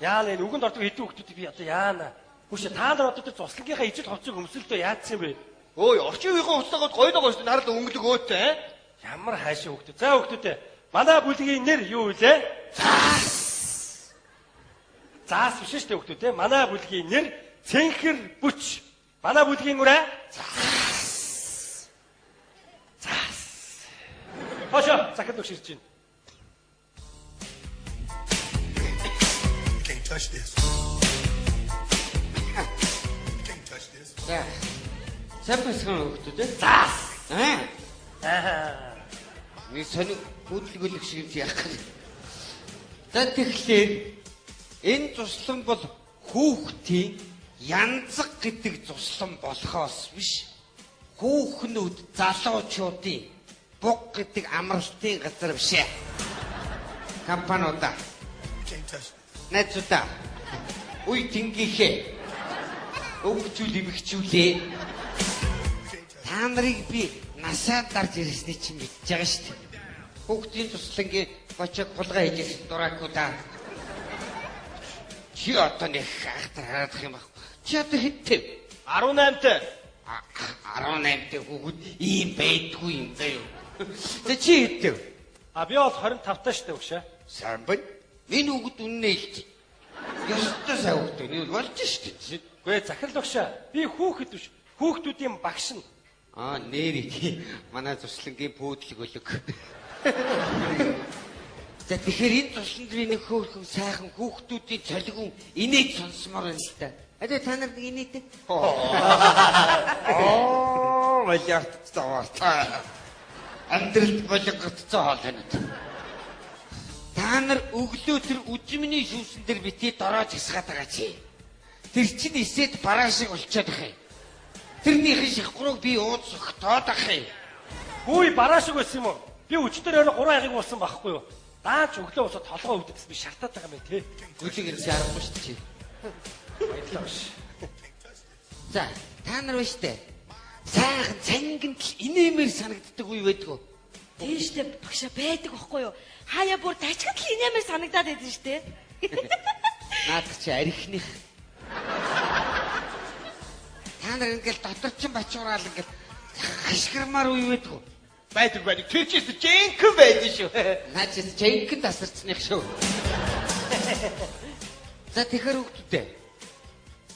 Яана энэ үгэнд ордог хэдэн хүүхдүүд би одоо яана. Хүш та нар одоо тэр цуслангийнхаа ижил хувцсыг өмсөлдөө яадсан юм бэ? Ой, орчин үеийн хувцсаагууд гоё даа шүү дээ. Нарал өнгөлөг өөтэй. Ямар хайшаа хүүхдүүд. За хүүхдүүдээ. Манай бүлгийн нэр юу вэ? Заас. Заас биш шүү дээ хүүхдүүдээ. Манай бүлгийн нэр Цэнхэр Бүч. Манай бүлгийн үрээ? Заас. Хошо, захад өгширч байна. touch this. You can't touch this. За. Сапсхан хөвгтүүд ээ. Заас. Нэг сони хөдөлгөөлөх шиг юм яах вэ? За тэгэхээр энэ туслан бол хүүхдийн янзаг гэдэг туслан болохоос биш. Хүүхнүүд залуучуудын буг гэдэг амралтын газар биш ээ. Компаниуда. Can't touch this. Найзуудаа. Үе тэнгийнхээ. Өвгчүүл имгчүүлээ. Та нарыг би насаа дарж ирсний чинь мэдж байгаа шүү дээ. Хүүхдийн туслангийн бочог хулгай хийж ирсэн дуракуудаа. Чи одоо нэг хайхтар хараадах юм байна. Чи одоо хиттэв? 18-тай. 18-тай хүүхэд ийм байдгүй юм заяа. Тэ чи хиттэв? Би бол 25-тай шүү дээ өгшөө. Сайн байна. Энэ хүүхэд үннээ хэлж. Ёстой сайн хүүхэд нь болж шүү дээ. Гүй захирал өгшөө. Би хүүхэд биш. Хүүхдүүдийн багш нь. Нэрийг манай туслангийн пүүдлэг өлөг. За тэгэхээр энэ тусланд би нэг хөөрхөн сайхан хүүхдүүдийн цолигун инээд сонсомоор байна л та. Та нар нэг инээдэг? Болиортцоо. Амьдралд болгогдцоо хоол байна. Та нар өглөө тэр үжимний шүүсэн дээр битээ дороож хасгаад байгаа чи. Тэр чинь эсэд бараа шиг болчиход байгаа юм. Тэрнийхэн шахгурыг би ууц өгтоод ах юм. Хөөе бараа шиг байсан юм уу? Би өчтөр өөрөө 3 аягыг уусан байхгүй юу? Даач өглөө усаа толгой өвдөж би шартаад байгаа юм тий. Өглөө ирсэн аргагүй шүү дээ. Баярлалаа биш. За, та нар ба штэ. Сайхан цангинд л инээмэр санагддаг үе байдгүй. Тийштэй багшаа байдаг байхгүй юу? Хаяа бүр тачгад л инээмэр санагдаад байдсан шүү дээ. Наадах чи арихных. Та нар ингээл дотор чин бачуураал ингээл хашгирмаар үе байдгүй. Байдаг. Тэр чинь жинхэнэ байдаг шүү. Наач жинхэнэ тасарцных шүү. За тэгэхээр хүүхдүүдээ.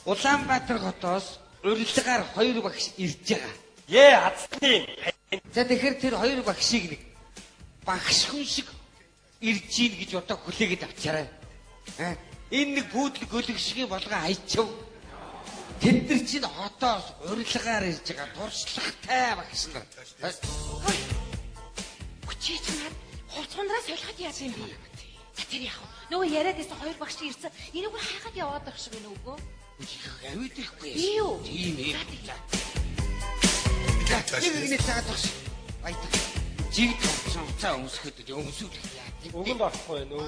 Улаанбаатар хотоос урилгаар 2 багш ирж байгаа. Азтны. За тэгэхээр тэр 2 багшийг нэг багш хүн шиг ирж ийн гэж одоо хүлээгээд авчаарай. Энэ нэг пүүдлэг өлөг шиг болгоо хайчив. Тэд нар чинь хотоос урилгаар ирж байгаа туршлагатай багш нар. Хүчээ чанаар хуцгундраас солиход яах юм бэ? Тэр яах вэ? Нөгөө яриад байсан 2 багш ирсэн. Энийг бүр хайхад яваад байх шиг байна үгүй. Авид ихгүй. Юу? Тийм ээ. Нэг цагаат багш. Баятаг. Жигд цаа өмсөхөд өмсүүлэх яа. Өгөнд орохгүй нөө.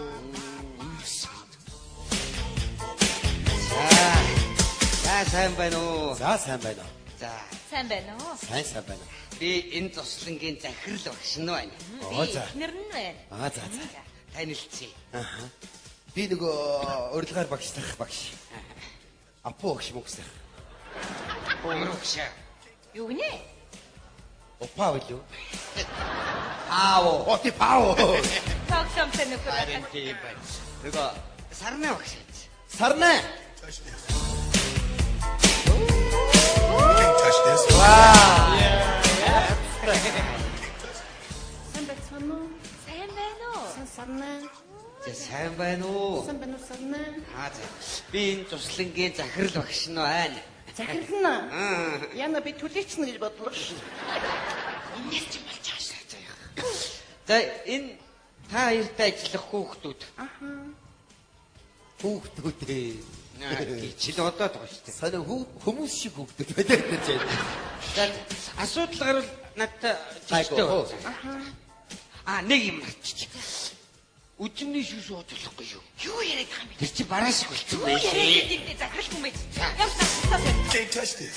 За сайн байна уу? За сайн байна уу? За Сайн байна уу? Сайн байна. би энэ туслангийн захирал багш нь байна. За. Эхнэр нь байна. За. Танилцъя. Би нөгөө урилгаар багшлах багш. Апу багш мөксөх. Өнгөрөх. Юу гинэ? Опа билүү? Аав. Оти паав. Тогтомтой нөхөр. Тийм байна. Нөгөө сарнаа багш. Сарнаа. Touch this. You can't touch this. Сайн байна уу? Сарнаа. За сайн байна уу? Сайн байна уу сарнаа? За. Би энэ туслангийн захирал багш нь байна. Захирал нь. Яна би түлээч нь гэж бодлоо. Инээс ч болж байгаа. За энэ та хоёртай ажиллах хүүхдүүд. Хүүхдүүдээ. Жил одоод байгаа шүү дээ. Санаа хүмүүс шиг хүүхдүүд байдаг гэж байна. За асуудал гарвал надад жиштэй. Нэг юм марччих. Үжимний шүүс ууж болохгүй юу? Юу яриад байгаа юм бэ? Тэр чи бараа шиг болчихсон байх. Яриад гэдэг захирал хүн байж. Яваа. Can't touch this.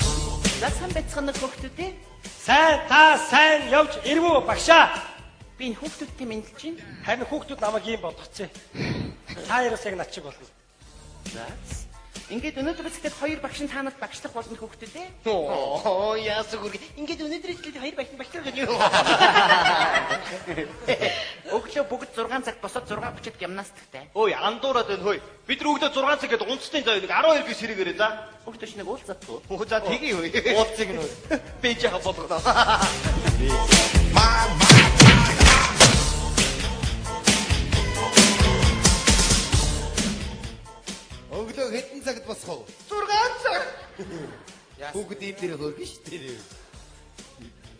За сан байцгаана хүүхдүүд ээ. Сайн явж ирвүү багшаа. Би энэ хүүхдүүдтэй мэдлж байна. Харин хүүхдүүд намайг ийм болгоцсон. Та яраас яг над шиг болно. За. Ингээд өнөөдрөөс ихтэй 2 багш нь танад багшлах болно хүүхдүүд ээ. Яасан гүрэг. Ингээд өнөөдрөөс ихтэй 2 багш багшлах гэж юу? Өглөө бүгд 6 цагт босоод 6:30-д гимнастиктэй. Ой, андуураад байна хөөе. Бид нар өглөө 6 цаг гэдэг унцтай зав нэг 12 гис хэрэгээрээ за. Хүүхдүүд нэг уулзаадгүй. За тгий хөөе. Уулзыг нь хөөе. Би жаахан болгоно. Бүгд ийм дээр хөөргөн шүү дээ.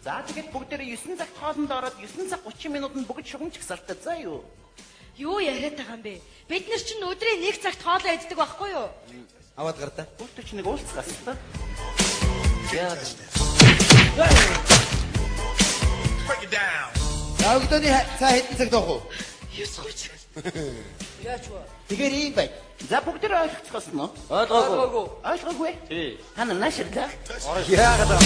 За тэгээд бүгдээрээ 9 цаг хоолнд ороод 9 цаг 30 минутанд бүгд шугамч гсалтаа. За юу? Юу яриад байгаа юм бэ? Бид нар чинь өдрийн 1 цагт хоолоо иддэг байхгүй юу? Аваад гардаа. Бүгд ч нэг уулзгаас та. Яа. Өгдөөний цаа хэдэн цаг доох уу? 9:30. Яач вэ? Тэгэхээр ийм бай. За бүгдээрээ ойлгоцгоос нь. Ойлгоогүй. Ойлгоогүй. Тий. Хана нааширлаа. Яагаад аа?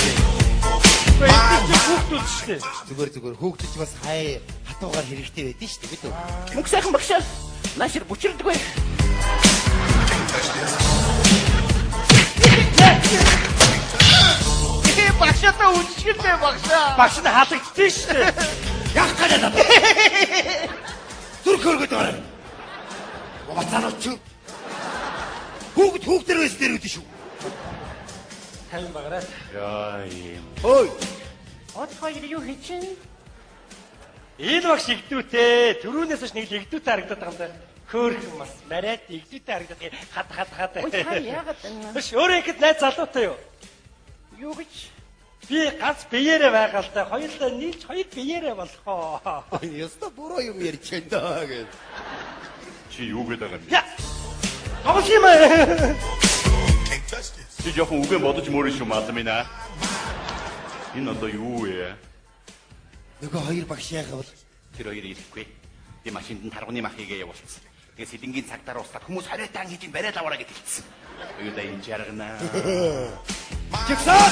Хүүхдүүд шүү дээ. Зүгээр хүүхдүүд бас хай хатуугаар хэрэгтэй байдэн шүү дээ бид үү. Мөх сайхан багшаа. Наашир бүчирдэггүй. Багшаа үчирдээ багшаа. Багш нь халагдсан шүү дээ. Яг гадаа даа. Зүрх хөргөд орой. Угацаач. Хүүхдэр байс дээр үдэ шүү. Тань багараа. Яа юм. Ой. Од хоёр юу хийчин? Ил багш игдүүтэй. Төрүүнээс ч нэг л игдүүтэй харагдаад байгаа юм да. Хөөрхөн бас мараад игдүүтэй харагдаад хат. Ой та яагаад Биш өөрөө ихэд найз залуутай юу? юу гэж? Би ганц биеэрээ байгаа л да. Хоёулаа нийлж хоёр биеэрээ болохоо. Яста буруу юм ярьж байна даа гэж. Чи юу гэдэг юм бэ? Яа. Авах юм аа. Чи жоохон үгээ бодож мөрөн шүү маламина. Энэ одоо юу вэ? Нөгөө хоёр багш яахав бол Тэр хоёр ирэхгүй. Би машинд нь таргууны мах хийгээ явуулсан. Тэгээ сэдингийн цагтаар устгаад хүмүүс хариутан хийж бариад аваараа гэж хэлсэн. Юу да энэ жаргана. Жигсаа!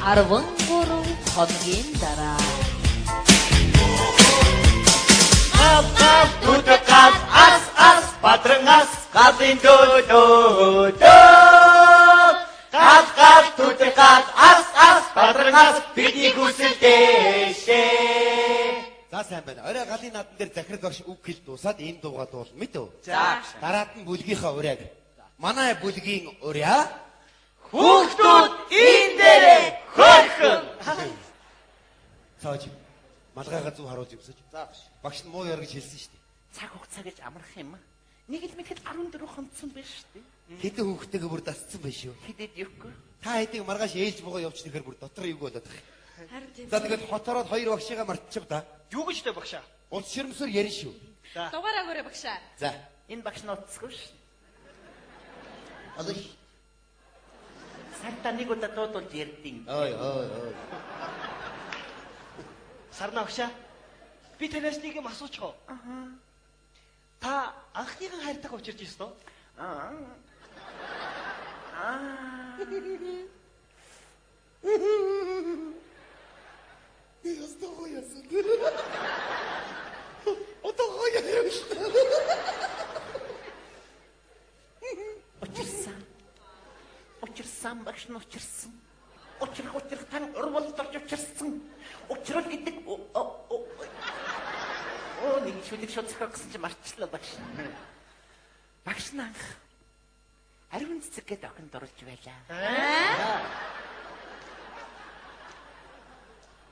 Арван хоногийн дараа. Гав тутгас ас патрангас газин дөө. Гав тутгас ас патрангас бидний хүсэл дэшээ. За сайн байна. Орой галын надан дээр захирал багш үг хэл дуусаад энэ дуугаа дуул мэд үү? За. Дараад нь бүлгийнхаа уряг. Манай бүлгийн урья Хүүхдүүд энэ дээрээ хөрхөн. Цааж малгайгаа зүг харуулж юмсаж. За багш нь муу яар гэж хэлсэн шүү дээ. Цаг хугацаа гэж амрах юм аа. Нэг л мэтгэл 14 хонцсон байж шүү дээ. Хэдэн хүүхдтэйгээ бүр дасцсан байх шүү. Хэдэд юухгүй. Та хэдийг маргааш ээлж богоо явууч нэхэр бүр дотор юу болоод байгаа. Харин тийм. За тэгээд хотороод хоёр багшигаа мартчих да. Юу гэж дээ багшаа? Улс ширмсэр ярина шүү. Дугаараагаараа багшаа. За. Энэ багш нь утасгүй шүү. Алай. Сартаа нэг удаа дуудуулж ярьдیں۔ Ой. Сарна багшаа. Би танаас нэг юм асуучих уу? Та анхныхан хайртайгаа учирч ирсэн үү? Ястогоясан. Отогоясан. Учирсан багш нь учирсан. Учрах тань урвалд орж учирсан. Учрал гэдэг нэг шүлэг шоцох гэсэн чи марчлаа багш. Багш нь анх ариун цэцэг гэдэг охинд оруулж байлаа.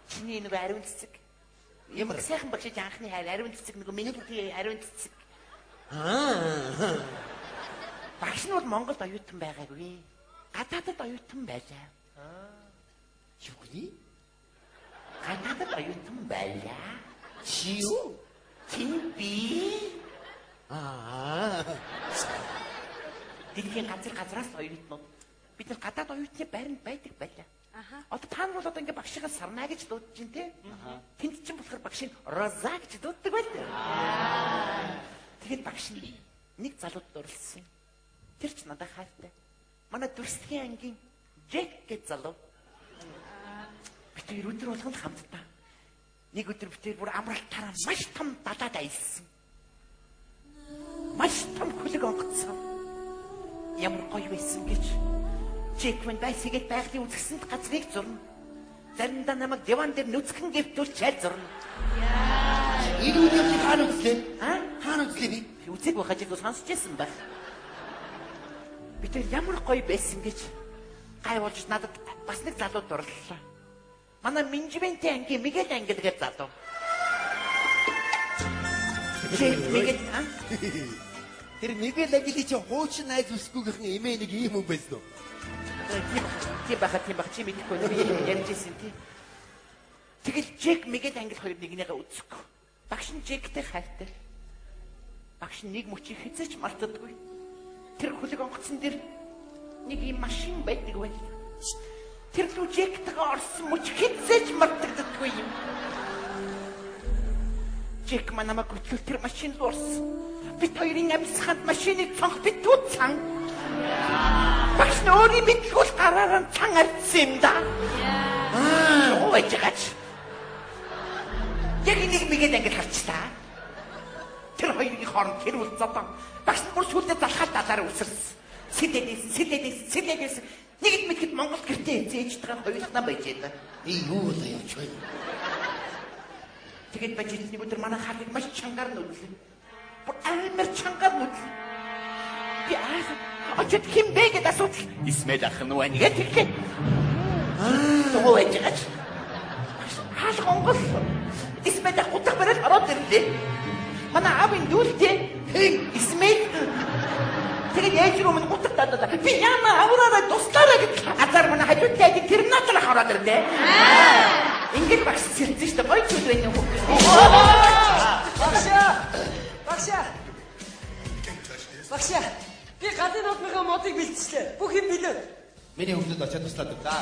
Чиний нэг ариун цэцэг. Ямар сайхан багш анхны хайр ариун цэцэг нэг миний ариун цэцэг. Багш нь бол Монголд оюутан байгаагүй. Гадаадд оюутан байлаа. Юуны? Гадаадд оюутан байлаа. Чи юу? Би. Дэлхийн газраас оюутнууд. Бид нар гадаад оюутны байранд байдаг байлаа. Одоо та нар бол одоо ингээ багшигаа сарна гэж дуудаж чинь тий. Тэнд чинь болохоор багшийн Роза гэж дууддаг байлаа. Тэгэхэд багш нь нэг залууд дурлсан. Тэр ч надад хайртай. Манай дүрслэгийн ангийн Джек гэж залуу. Бид хоёр өдөр болгонд хамтдаа. Нэг өдөр бид бүр амралтаараа маш том далаад аялсан. Маш том хөлөг онгоцсон. Ямар гоё байсан гэж. Джек мэн байсгээд байгалийн үзэсгэлэнт газрыг зурна. Заримдаа намайг диван дээр нүцгэн гэвтүүлж чайл зурна. Энэ үеийг хаана үзлээ? Хаана үзлээ би? Үзэг байхад ч сонсч байсан байх. Бид ямар гоё байсан гэж гайвуулж надад бас нэг залуу дурлалаа. Манай менежментийн ангийн Мигэл ангил гэж залуу. Мигэл Тэр Мигэл Агили чи хуучин найз үсгүйгийнхэн эмээ нэг ийм хүн байсан уу? Тийм баха чи мэдэхгүй нөө ярьжсэн тий. Тэгэл Жек Мигэл Англи хоёр нэгнийгээ үзэхгүй. Багш нь Жектэй хайртай. Багш нь нэг мөчийг хязгаарч мартдаггүй. Тэр хөлөг онгоцсон дээр нэг юм машин байдаг байл. Тэр лүү Жектэйгээ орсон мөч хязгаарч мартдаггүй юм. Жек манамаг хөтлөл тэр машин руу орсон. Бид хоёрын амьсганд машиныг цонх бит тууцсан. Багш нь өөрийн мэдлгүүл гараараа цан арцсан юм да. Ууж гач. Яг нэг Мигэл Англи харчлаа. Тэр хоёрын хооронд тэр үл зодон. Багш нь бүр сүлдээ залхаад далаар үсэрсэн. Сэдээс. Нэгд мэдэхэд Монгол гэртээ зээжтэйгээ хоёулахнаа байж байгаа. Юу л явж байна. Тэгээд бажидны өдөр манай хаалыг маш чангаар нүдлээ. Бүр амар чангаар нүдлээ. Би очод хин бэ гэдэг асуудал. Исмэд ах нь байна гэдэг тэгэхээр. Тоо яагаад? Хаал гонгол. Исмэд ах утга барал ороод ирлээ. Манай аавын дүүлтэй хин Исмэд. Тэгээд яаж руу минь утга дадаа. Би яамаа авраараа туслаараа гэж азар манай хажуудтай терминатор хараад ирлээ. Ингээд багш сэлцэн штэ гоё ч үгүй байна уу? Багшаа. Би гадны нотныхаа модыг бэлтжлээ. Бүх юм билээ. Миний хөвгөд очиад туслаад үү. За.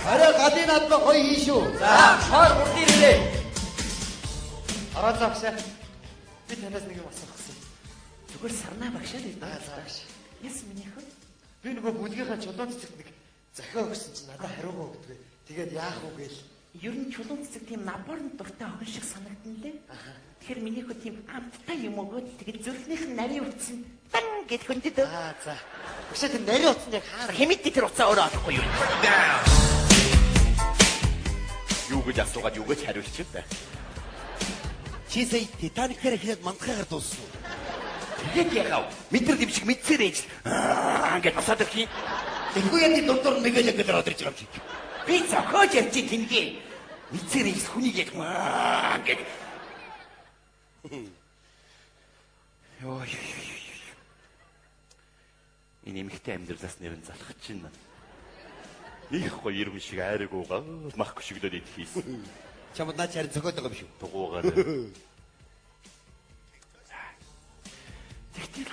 Арай гадны надад гоё хийн шүү. За, хоор урд ирлээ. Араа багшаа. Би танаас нэг юм асуух. Зүгээр сарнаа багшаа л дээ. За багш. Яс минийх вэ? Би нөгөө бүлгийнхаа чулуун цэцэгт нэг захиа өгсөн чинь надад хариугаа өгдөг. Тэгээд яах вэ гээл. Ер нь чулуун цэцэг тийм наборн дуртай охин шиг санагдана лээ. Тэгэхээр минийхөө тийм амттай юм өгөөд тэгээд зүрхнийх нь нарийн утсан дан гэж хөндөд. За. Багшаа тэр нарийн утсан яг хаа хэмэд тэр уцаа өөрөө олохгүй юу? Юу гэж асуугаад юу гэж хариулчих вэ? Чи сая Титаник дээр хэрэг мандахаар дууссан. Тэгээд яав? Метр дэм шиг мэдсээр ээж. Ингээд босоод ирэх юм. Тэгэхгүй яны дундуур Мигэл Англи ороод ирж байгаа юм шиг. Би зохиож ярьж тэнгээ. Мэдсээр ээж хүнийг яг ингээд. Йоо. Энэ эмэгтэй амьдралаас нэрэн залах чинь. Их гоё иргэн шиг айрагуугаа мах гүшиглээд идчихсэн. Чамд наач харин зохиод байгаа юм шүү. Дугуугаар. Тэгтэл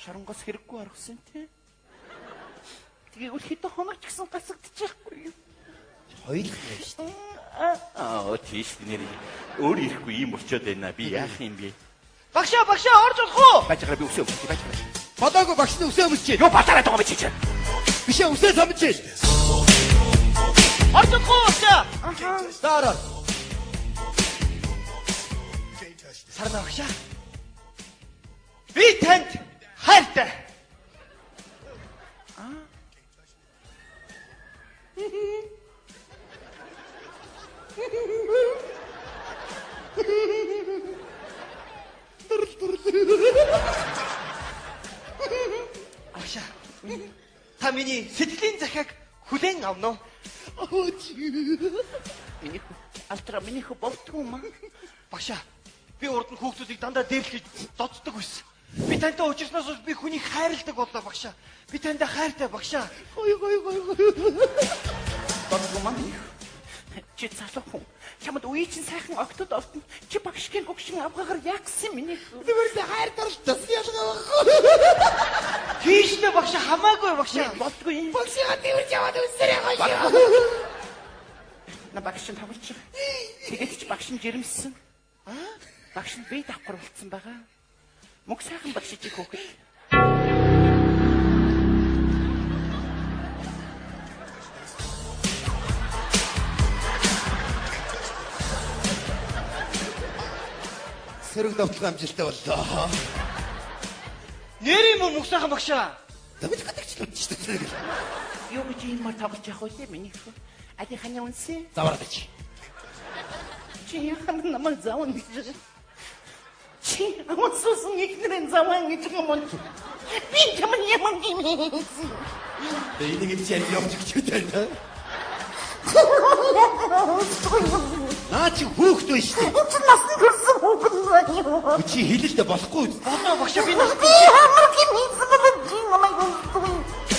шоронгоос хэрэггүй аргасан тий. Тэгээ үлхэдэ хонооч гэсэн гасагдчихгүй юу? Хоёулах юм шүү. Тийш нэр өөр ирэхгүй юм болчиход байна. Би яах юм бэ? Багшаа орж болох уу? Бачгаа би өсөө өгч байж. Бодоогүй багшны өсөө өмсчээ. Юу батараа байгаа би чичээ. Биш ээ өсөө самжээ. Орж болох уу? Дараа. Сарна багшаа. Би танд хайртай. Агша. Та миний сэтгэлийн захиаг хүлээн авна уу? Минийх болтгүй юм аа. Багшаа. Би урд нь хүүхдүүдийг дандаа дээрлэж доддог байсан. Би тантай уулзсноос би хүнийг хайрладаг боллоо багшаа. Би тантай хайртай багшаа. Гой. Бодгоо маань. Чи залуу хүн. Чамд үе чинь сайхан октод олтон. Чи багшгийн гогшин авгаагаар яагсан минийх. Тэгвэл хайр дуртас ялгаа. Тийшнэ багшаа хамаагүй багшаа. Бодгүй. Багшаа тэрж яваад үсэрээ гоё. На багш нь таварч. Тэгээд чи багш нь жирэмсэн. Багш нь бие давхар болцсон байгаа. Мөг сайхан багш чи хөөхөд. Сэрэг давтлага амжилттай боллоо. Нэр юм уу мөг сайхан багшаа? Давид гадагч л үтж шүү дээ. Юу гэж юм таварч явах вэ минийх? Ади ханя үнсэ? Завардаж. Чи яхан намайг зааван гэж. Чи амсуусан ихнэрэн заван гэж юм уу? Би чамд ямар юм. Энийг чи явж өгчөөд байна. Наа чи хүүхэд биш үү? Чи насны хүрсэн хүүхэд Чи хэлэлдэ болохгүй. Болоо багш би нас.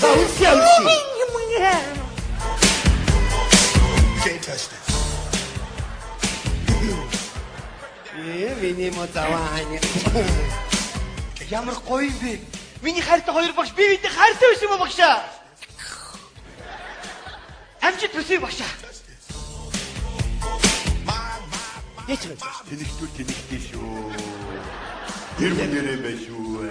За үлсээ. Миний мо завааны. Ямар гоё юм бэ? Миний хайртай хоёр багш би бидэнд хайртай байсан юм уу багшаа? Амжилт хүсье багшаа. Яч вэ? Тэнэгтэй шүү. Тэр мөрөө байх шүү.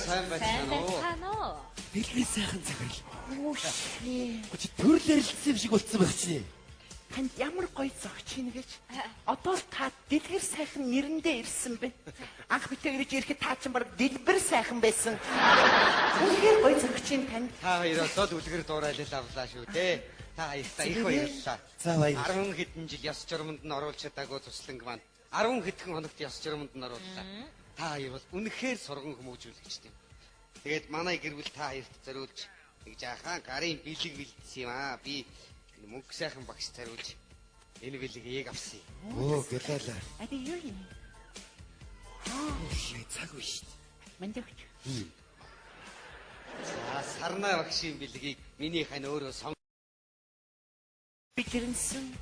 Сайн байна уу? Бэлгийн сайхан цагаал. Үгүй. Чи төрлөрлөлсөн юм шиг болцсон байх чи. Танд ямар гоё зогч ийн гэж. Одоо л та дэлгэр сайхан нэрэндээ ирсэн бэ. Анх битээ ирж ирэхэд та ч баг дэлбэр сайхан байсан. Үнэхээр гоё зогч ийн танд. Та хоёроос л үлгэр дуурайлал авлаа шүү дээ. Та хоёртаа их баярлалаа. За баяр. 10 хэдэн жил ёс журамд нь оруулж чадаагүй тусланг маань 10 хэдхэн хоногт ёс журамд нь орууллаа. Та хоёр бол үнэхээр сурган хүмүүжүүлэгчтэй. Тэгээд манай гэр бүл та хоёрт зориулж нэг жаахан гарын бэлэг бэлдсэн юм аа. Би мөнгө сайхан багш зориулж энэ бэлгийг авсан юм. Оо гэлээлээ. Ади юу юм? Шээ цаг үе шүү дээ. Мандагч. За сарнаа багшийн бэлгийг миний хань өөрөө сон. Бичэрнсэн.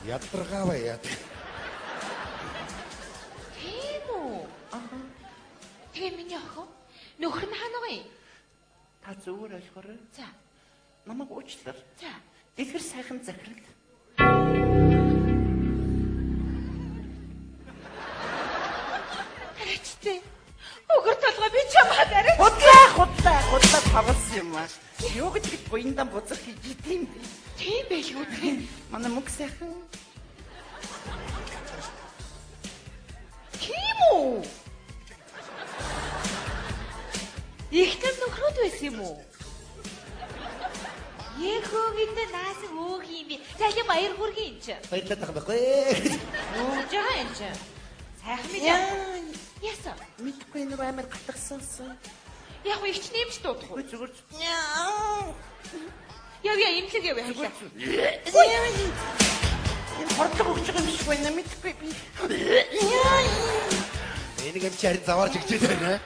Ядаргаава яд. Тийм үү? Тэгээ миний охин нөхөр нь хаана вэ? Та зүгээр ойлгоорой. За. Намайг уучлаар. За. Дэлгэр сайхан захирал. Арайчтэй. Өгөр толгой би чамд арайч. Худлаа тавсан юм аа. Юу гэж бид буяндан бузар хийж идэм бэ? Тийм байлгүй тийм. Манай мөнгө сайхан. Тийм үү? Ихтэй нөхрөд байсан юм уу? Ехөөгийн наас өөх юм би. Цаашаа баяр хүргэе энэ ч. Баярлалаа тах байхгүй. Ууж байгаа энэ ч. Сайхан мэд. Яса. Мэдгүй нэг амар гатгсансан. Яг их ч нэмж дуудах уу? Зүгээр. Яв имлэг яв хайлаа. Энэ хордлого өгч байгаа юм шиг байна мэдгүй би. Энийг юм чи харин заваарч өгч байна.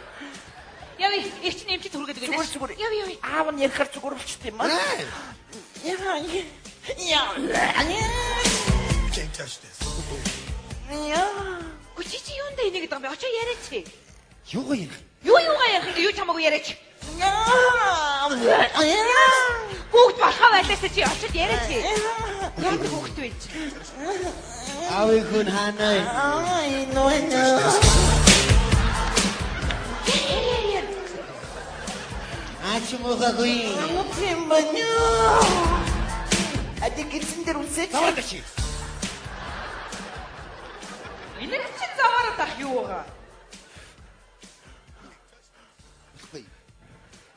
Яв их ч нэмж түргээд байна. Зүгээр. Яв. Аав нь ярихаар зүгээр болчт юм аа. Can't touch this. Чи юунд энийг гэдэг юм бэ? Очоо яриач. Юугаа ярих? Юугаа ярих? Юу чамаагүй яриач. Бүгд бахаа байлаа чи очоод яриач. Ямар хүүхэд вэ? Аавын хүн хаанаа? Нөө. Ачмуугагүй. Амтим банё. Ади гэрсэн дээр үсэж. Заваарч чи. Энэ чи заваарах тах юу байгаа?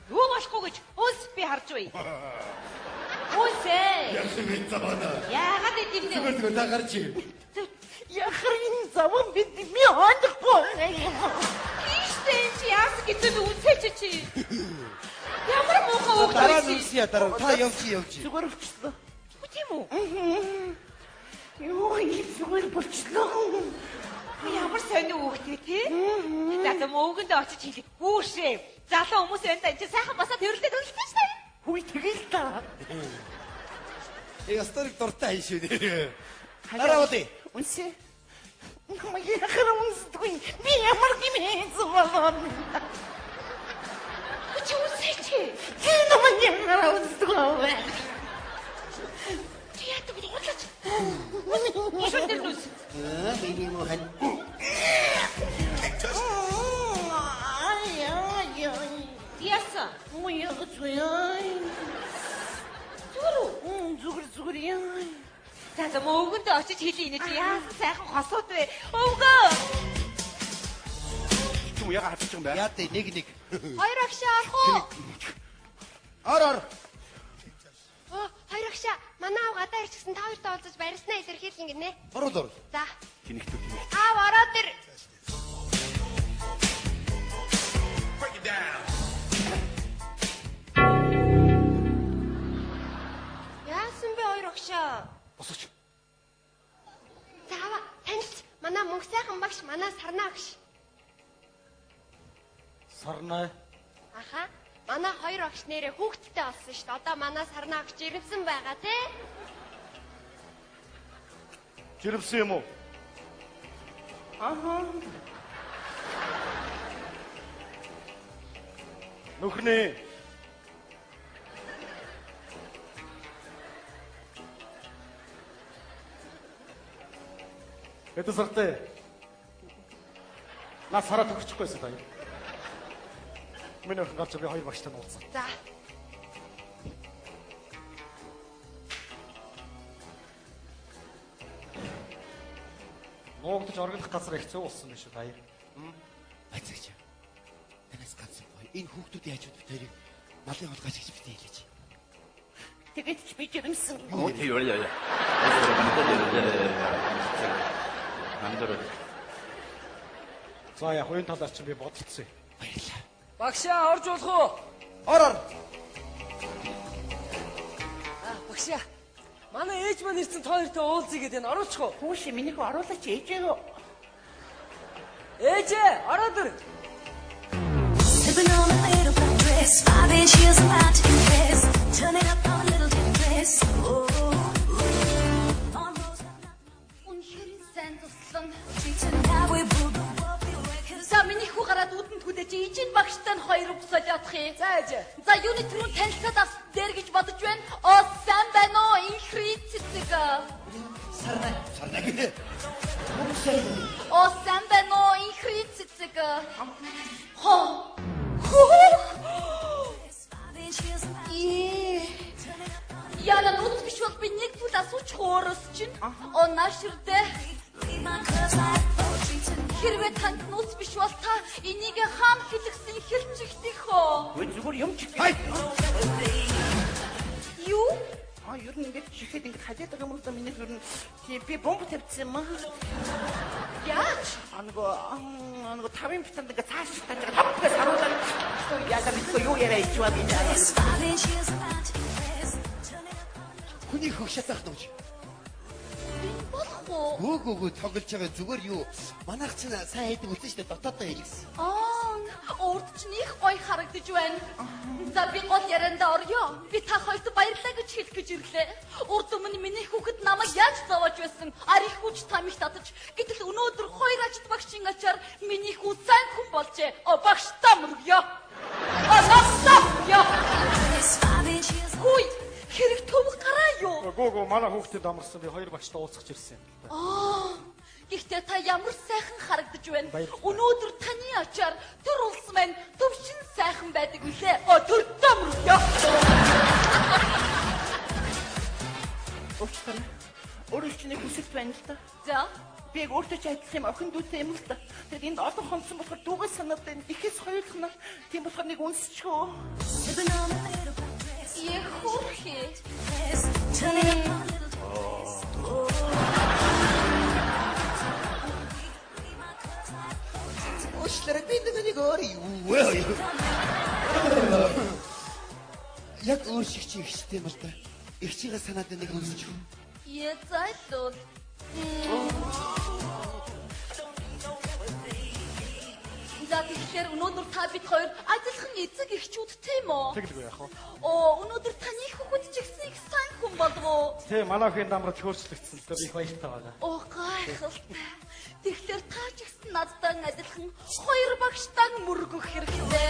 Юу болохгүй гэж ус би харж бай. Усээ. Яасан бэ заваана? Яагаад гэвэл Зүгээр та гарч ий. Яхарын заван бид ми хондохгүй. Ийштэй чи яас гэж үсэж чи. Ямар муухай үг Дараа вэ? нь үсье дараа. Та явж. Зүгээр өвчлөө. Тийм үү? Юу ингэ зүгээр болчихлоо. Ямар сони үгтэй тий? За мөвгөнд очиж хэлэх. Үүшээ. Залуу хүмүүс байна да. Энд сайхан басаа төрөлдөө төлөлтэй шээ. Хүй тэгэл та. Ястарыг дуртай хийшээ нэр. Хараавди. Үнсээ. Намайг яхаар үнсдгүй. Би ямар гимээ зовлон. Чи үсээ чи. Намайг яхаар үнсдгүй. Чи яадаг болооч. Ишүүн дээр нүс. Миний мохан. Яса. Мой яцгой. Зүгээр яа. За мөвгөнд очиж хэлээ энэ чи яасан сайхан хосууд вэ? Өвгөө. Чүм яга хатчих юм бэ? Яа тэ нэг. Хоёр агшаа орох уу? Ор. Хоёр агшаа манай аав гадаа ирчихсэн та хоёртой уулзаж барьснаа илэрхийлэн гинэ. Орол. За. Тэнэгтэй. Аав ороод ир. Break it down. Манай мөнх сайхан багш манай Сарнаа багш. Сарнаа. Аха. Манай хоёр багш нэрээ хүүхдтэй болсон шүү дээ. Одоо манай Сарнаа багш жирэмсэн байгаа тий. Жирэмсэн юм уу? Аха. Нөхрөө. Это сартай. На сараа төгсчихгүйсэн таа. Миний охин гарч би хоёр багштай нууцсан. За. Нуугдаж оргилох газар их зөө болсон биш үү таа. Айцаач. Танаас ганцхан гоё. Энэ хүүхдүүд яаж ud битэрийг малын холгооч гэж битээ хэлээч. Тэгээд ч би жирэмсэн. Оо тий яа. Мандор. За яг хоёрын талаар чинь би бодолцсон. Баярлалаа. Багшаа орж болох уу? Ороор. Багшаа. Манай ээж маань ирсэн та хоёртой уулзъя гэдэг нь оруулчих уу? Хүүш минийхөө оруулаач ээжээ. Ээжээ, ороод ир. Sipping on a little black dress, 5 inches about to impress. Turn it up on a little dim dress. Үнэхээр сайн туслан. За миний хүү гараад үдэнд хүлээж ижин багштай нь хоёр өсөж ядах юм. За ээжээ. За юуны түрүүн танилцаад авсан дээр гэж бодож байна. Оо сайн байна уу? Инхрит цэцэг. Сарнаа гинэ. Оо сайн байна уу? Инхрит цэцэг. Хоо. Яна нууц биш бол би нэг зүйл асууж хоороос чинь. Оо нааширдэ. Хэрвээ танд нууц биш бол та энийг хаан хэлгсэн хэлчихдэх хөө. Үгүй зүгээр юм чи. Юу? Ер нь ингэж чихээд ингэж хажаад байгаа юм уу миний ер нь би бомб тавьчихсан юм. Яаж? Анго тавын битанд ингэ цааш тааж байгаа хапгаас харуулаад яагаад би юу яриа ичваа би. Хүний хөгшөтөх нууж. Гүү тоглож байгаа зүгээр юу? Манайх чинь сайн хайдаг үлдэн штэ дотоодоо хэлсэн. Урд ч них гой харагдаж байна. За би гол ярианда орё. Би та хоёрт баярлалаа гэж хэлэх гэж ирлээ. Урд өмнө миний хүүхэд намайг яаж зовоож байсан? Ари хүч тамиг татаж. Гэтэл өнөөдөр хоёр ажид багшийн ачаар миний хүү сайн хүн болжээ. Багш тамрё. Хүй, хэрэг төвх гараа юу? Гөө манай хүүхдэд амарсан би хоёр багштай уулзах ирсэн юм. Гэхдээ та ямар сайхан харагдаж байна. Өнөөдөр таны ачаар төр улс маань төвшин сайхан байдаг үлээ. Төр тамрё. Өчтөр. Өөрөөр хүсэж байна л да. За. Би яг өөртөө ч адилхан юм охин дүүтэй юм л да. Тэгээд энд олон хонсон болохоор дүүгээ санаад байна. Ихэс хоёулах нь тийм болохоор нэг үнсчихөө. Ехурхи. Ошлэр би нэг өөр юу. Яг өөр шиг чи ихтэй юм л да. Их чигээ санаад нэг үнсчих. Яцайлуу. За тэгэхээр өнөөдөр та бид хоёр адилхан эцэг эхчүүд тийм үү? Тэглгүй яах вэ? Өнөөдөр таны хүүхэд ч ихсэн их сайн хүн болов уу? Тэ манайхын дамраад хөөцлөгдсөн. Тэр их баяртай байгаа. Гайхалтай. Тэгэхээр та ч ихсэн надтай адилхан хоёр багштай мөргөх хэрэгтэй.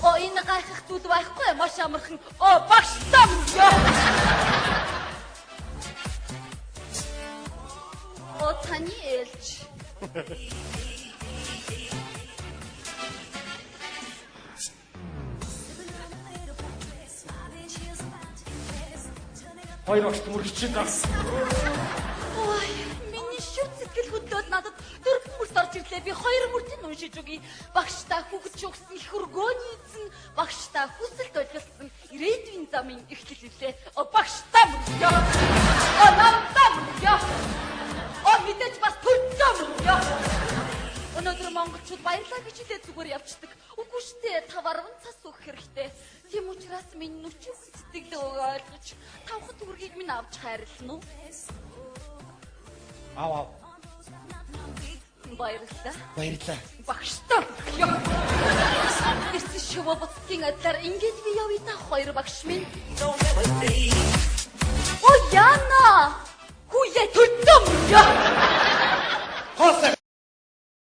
Энэ гайхах зүйл байхгүй маш амархан. Багштай мөргөө. Таны ээлж. Хоёр багшд мөргөж чинь. Ой, миний шүт сэтгэл хөдлөөд надад дөрвөн мөрт орж ирлээ. Би хоёр мөртийг уншиж өгье. Багштай хүүхэд өгсөн их өргөөний эзэн, багштай хүсэлт ойлголцсон ирээдүйн замын эхлэл үлээ. Багштай мөргөө. Намтай мөргөө. Мэдээж бас төрсөн мөргөө. Өнөөдөр монголчууд баярлаа гэж хэлээд зүгээр явцдаг. Үгүй шүү дээ, та баруун цас өгөх хэрэгтэй. Тийм учраас миний нүчиг сэтгэлээ ойлгож, тавхад үргийг минь авч хайрлана уу? Аав. Баярлалаа. Баярлалаа. Багштай. Ирсэн шоу боцгийн адилаар ингэж би явъя та хоёр багш минь. О яна! Хүя төдөө. Хоосоо